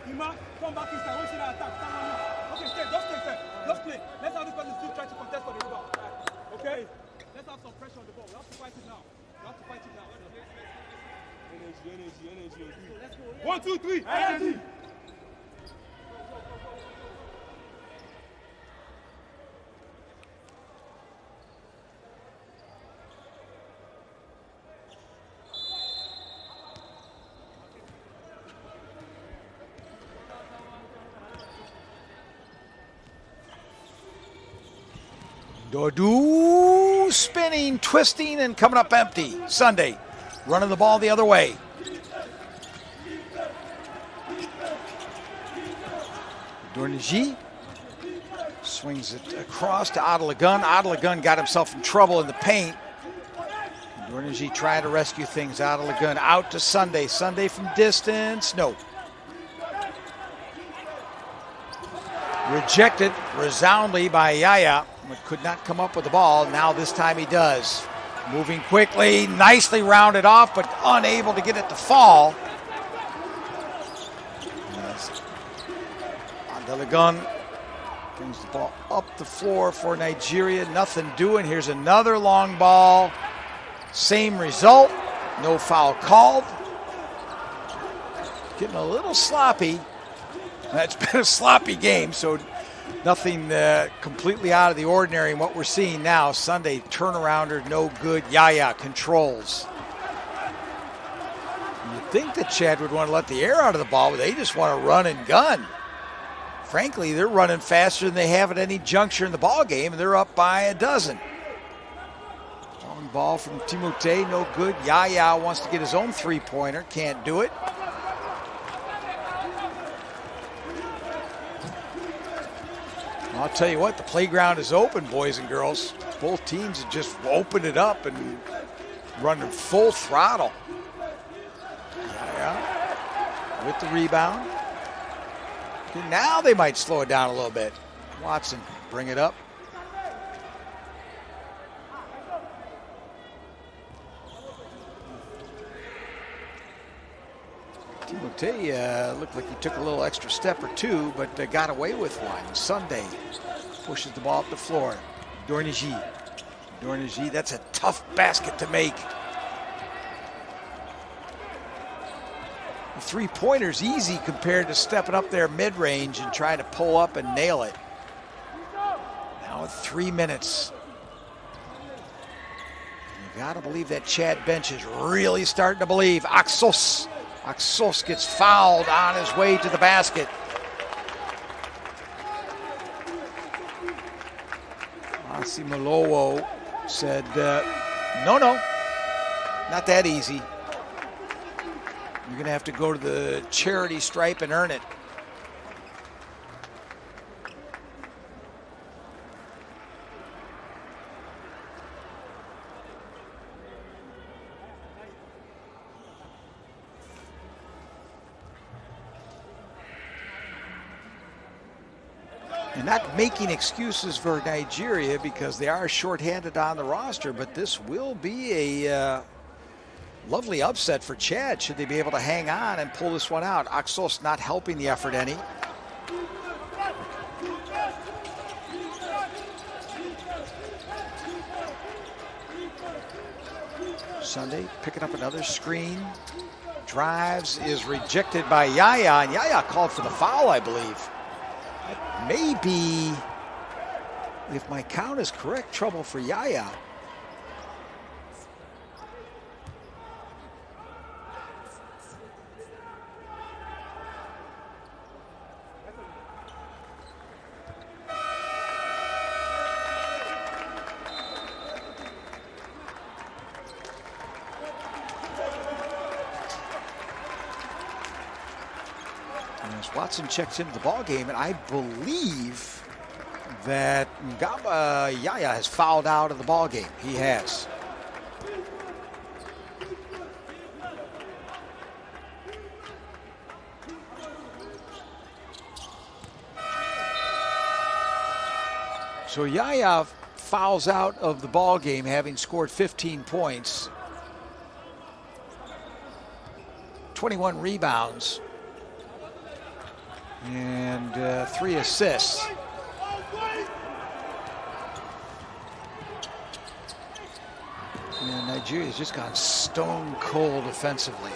Ima, come back inside. When you see that attack, stand on him. Okay, stay. Just stay, sir. Just play. Let's have this person still try to contest for the rebound. Okay? Let's have some pressure on the ball. We have to fight it now. We have to fight it now. Energy. Let's go. 1, 2, 3. Energy. Dordu spinning, twisting, and coming up empty. Sunday running the ball the other way. Dornigi swings it across to Adelagun. Adelagun got himself in trouble in the paint. Dornigi trying to rescue things. Adelagun out to Sunday. Sunday from distance. No. Rejected resoundingly by Yaya, but could not come up with the ball. Now this time he does. Moving quickly, nicely rounded off, but unable to get it to fall. Adelagun brings the ball up the floor for Nigeria. Nothing doing. Here's another long ball. Same result. No foul called. Getting a little sloppy. That's been a sloppy game, so nothing completely out of the ordinary in what we're seeing now. Sunday turnarounder, no good. Yaya controls. You'd think that Chad would want to let the air out of the ball, but they just want to run and gun. Frankly, they're running faster than they have at any juncture in the ball game, and they're up by a dozen. Long ball from Timothée, no good. Yaya wants to get his own three-pointer, can't do it. I'll tell you what, the playground is open, boys and girls. Both teams have just opened it up and running full throttle. Yeah, with the rebound. Okay, now they might slow it down a little bit. Watson, bring it up. Timothée looked like he took a little extra step or two, but got away with one. Sunday pushes the ball up the floor. Dornigi, that's a tough basket to make. The three-pointer's easy compared to stepping up there mid-range and trying to pull up and nail it. Now with 3 minutes. You gotta believe that Chad bench is really starting to believe. Axos gets fouled on his way to the basket. Asimolowo said, no, not that easy. You're going to have to go to the charity stripe and earn it. And not making excuses for Nigeria because they are shorthanded on the roster, but this will be a lovely upset for Chad should they be able to hang on and pull this one out. Oxos not helping the effort any. Sunday picking up another screen. Drives, is rejected by Yaya, and Yaya called for the foul, I believe. Maybe, if my count is correct, trouble for Yaya. As Watson checks into the ball game, and I believe that Yaya has fouled out of the ball game. He has. So Yaya fouls out of the ball game, having scored 15 points, 21 rebounds, and 3 assists. And Nigeria's just gone stone cold offensively.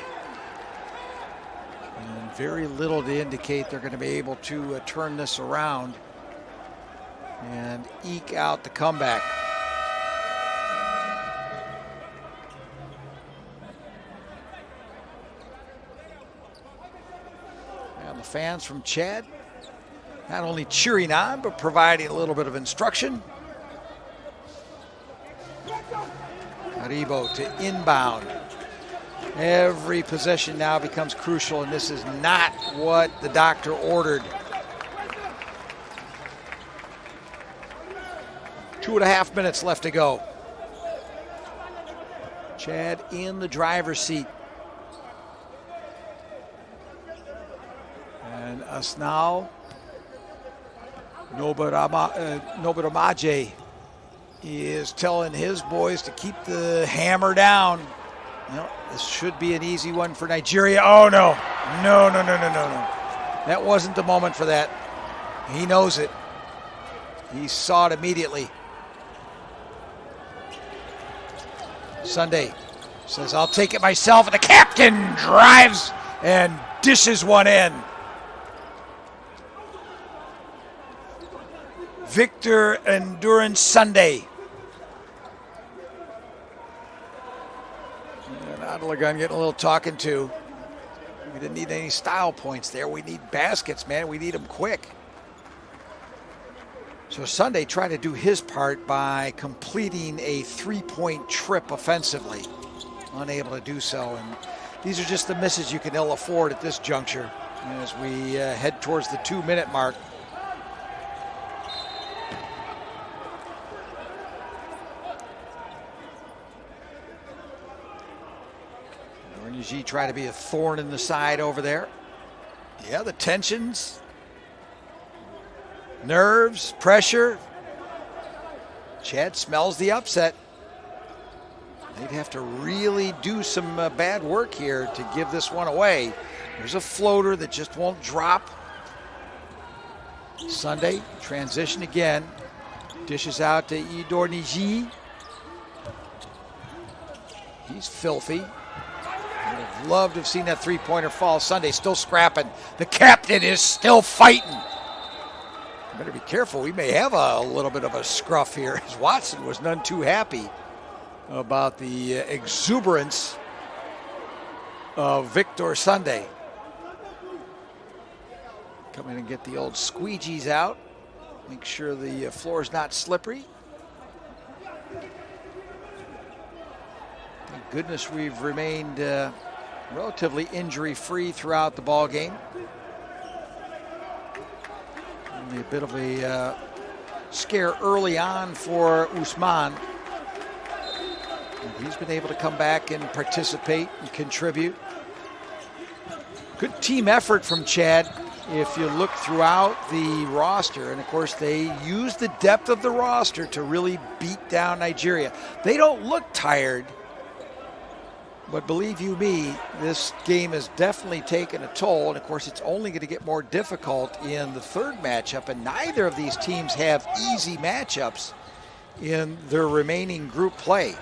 And very little to indicate they're going to be able to turn this around and eke out the comeback. And the fans from Chad not only cheering on, but providing a little bit of instruction. Haribo to inbound. Every possession now becomes crucial, and this is not what the doctor ordered. 2.5 minutes left to go. Chad in the driver's seat. And us now, Nobaramaje is telling his boys to keep the hammer down. No, this should be an easy one for Nigeria. Oh, no. No. That wasn't the moment for that. He knows it. He saw it immediately. Sunday says, I'll take it myself. And the captain drives and dishes one in. Victor Endurance Sunday. And Adelagun getting a little talking to. We didn't need any style points there. We need baskets, man. We need them quick. So Sunday trying to do his part by completing a 3-point trip offensively. Unable to do so. And these are just the misses you can ill afford at this juncture as we head towards the 2-minute mark. G try to be a thorn in the side over there. Yeah, the tensions, nerves, pressure. Chad smells the upset. They'd have to really do some bad work here to give this one away. There's a floater that just won't drop. Sunday, transition again. Dishes out to Idorniji. He's filthy. I would have loved to have seen that 3-pointer fall. Sunday still scrapping. The captain is still fighting. Better be careful. We may have a little bit of a scruff here, as Watson was none too happy about the exuberance of Victor Sunday. Come in and get the old squeegees out. Make sure the floor is not slippery. Thank goodness we've remained relatively injury-free throughout the ball game. Only a bit of a scare early on for Usman. And he's been able to come back and participate and contribute. Good team effort from Chad if you look throughout the roster, and of course they use the depth of the roster to really beat down Nigeria. They don't look tired, but believe you me, this game has definitely taken a toll, and of course it's only going to get more difficult in the third matchup, and neither of these teams have easy matchups in their remaining group play.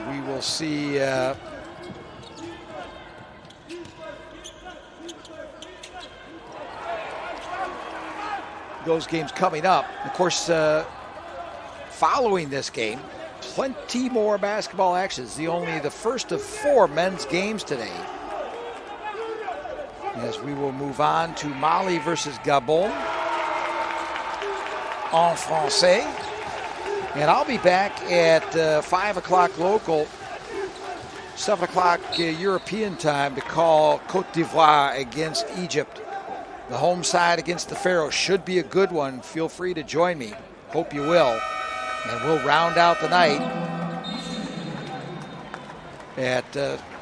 We will see those games coming up. Of course, following this game, plenty more basketball action. It's only the first of 4 men's games today, as we will move on to Mali versus Gabon en français. And I'll be back at 5 o'clock local, 7 o'clock European time to call Côte d'Ivoire against Egypt. The home side against the Pharaohs should be a good one. Feel free to join me. Hope you will. And we'll round out the night at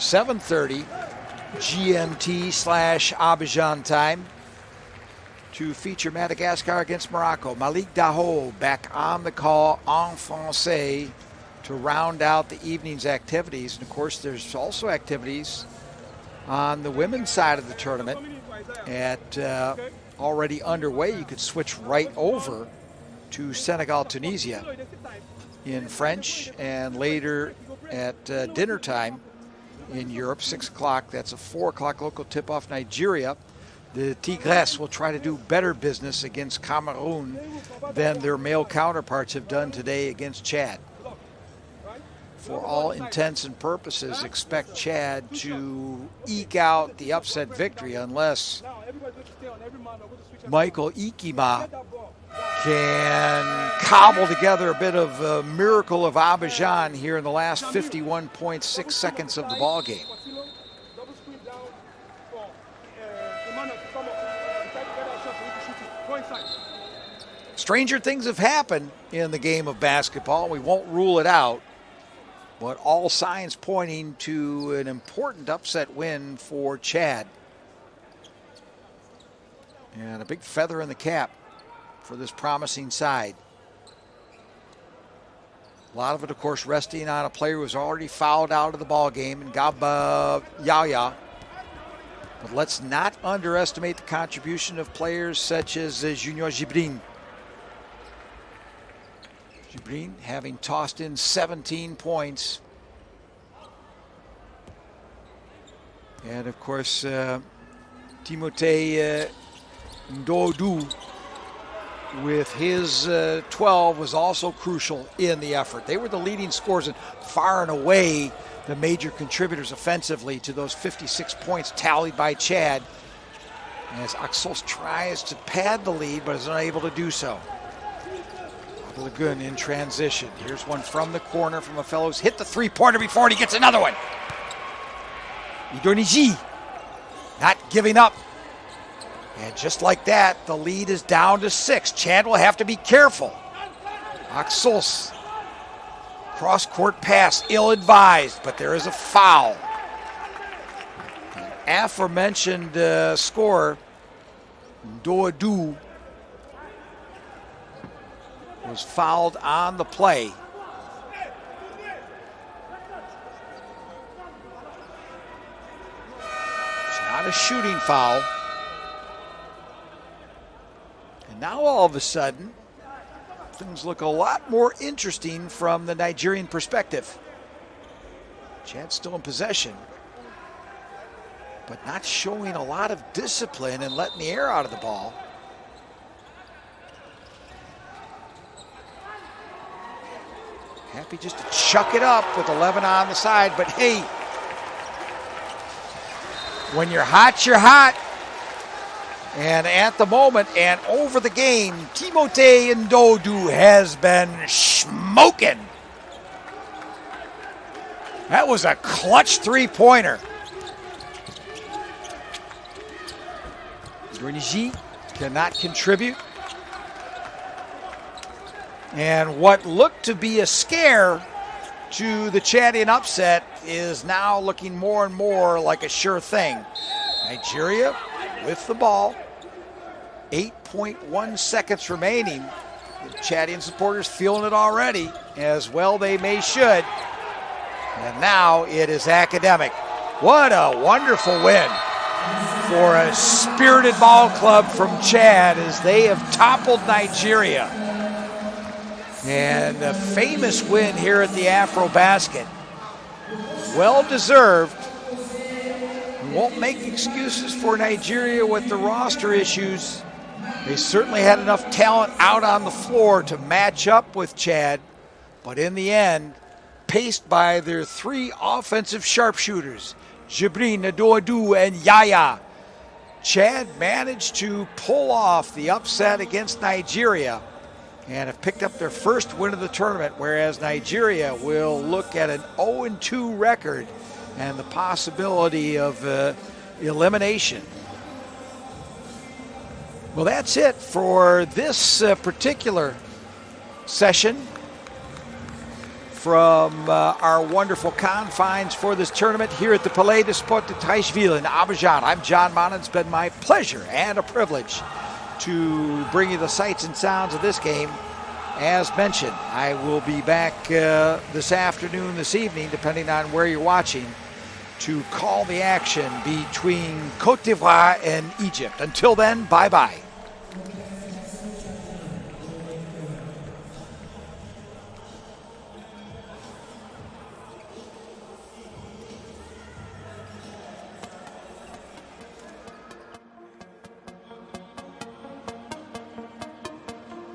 7:30 GMT/Abidjan time to feature Madagascar against Morocco. Malik Daho back on the call en français to round out the evening's activities. And of course, there's also activities on the women's side of the tournament at already underway. You could switch right over to Senegal, Tunisia in French, and later at dinner time in Europe, 6 o'clock. That's a 4 o'clock local tip-off. Nigeria. The Tigres will try to do better business against Cameroon than their male counterparts have done today against Chad. For all intents and purposes, expect Chad to eke out the upset victory unless Michael Ikima can cobble together a bit of a miracle of Abidjan here in the last 51.6 seconds of the ball game. Stranger things have happened in the game of basketball. We won't rule it out, but all signs pointing to an important upset win for Chad. And a big feather in the cap for this promising side. A lot of it, of course, resting on a player who was already fouled out of the ball game, and Gaba Yaya. But let's not underestimate the contribution of players such as Junior Gibrin. Gibrin having tossed in 17 points. And of course, Timothée Ndodou with his 12 was also crucial in the effort. They were the leading scorers and far and away the major contributors offensively to those 56 points tallied by Chad, as Axos tries to pad the lead but is unable to do so. Lagoon in transition. Here's one from the corner from a fellow who's hit the three-pointer before, and he gets another one. Idoniji not giving up. And just like that, the lead is down to 6. Chad will have to be careful. Axos. Cross-court pass, ill-advised, but there is a foul. The aforementioned scorer, Ndodou, was fouled on the play. It's not a shooting foul. And now all of a sudden, things look a lot more interesting from the Nigerian perspective. Chad's still in possession, but not showing a lot of discipline and letting the air out of the ball. Happy just to chuck it up with 11 on the side, but hey, when you're hot, you're hot. And at the moment and over the game, Timothée Ndodou has been smoking. That was a clutch three-pointer. Grenigy cannot contribute. And what looked to be a scare to the Chadian upset is now looking more and more like a sure thing. Nigeria with the ball, 8.1 seconds remaining. The Chadian supporters feeling it already, as well they may should. And now it is academic. What a wonderful win for a spirited ball club from Chad as they have toppled Nigeria. And a famous win here at the AfroBasket. Well deserved. Won't make excuses for Nigeria with the roster issues. They certainly had enough talent out on the floor to match up with Chad, but in the end, paced by their 3 offensive sharpshooters, Jibrin, Adoadu, and Yaya, Chad managed to pull off the upset against Nigeria and have picked up their first win of the tournament, whereas Nigeria will look at an 0-2 record and the possibility of elimination. Well, that's it for this particular session from our wonderful confines for this tournament here at the Palais de Sport de Treichville in Abidjan. I'm John Monna. It's been my pleasure and a privilege to bring you the sights and sounds of this game. As mentioned, I will be back this afternoon, this evening, depending on where you're watching, to call the action between Côte d'Ivoire and Egypt. Until then, bye-bye.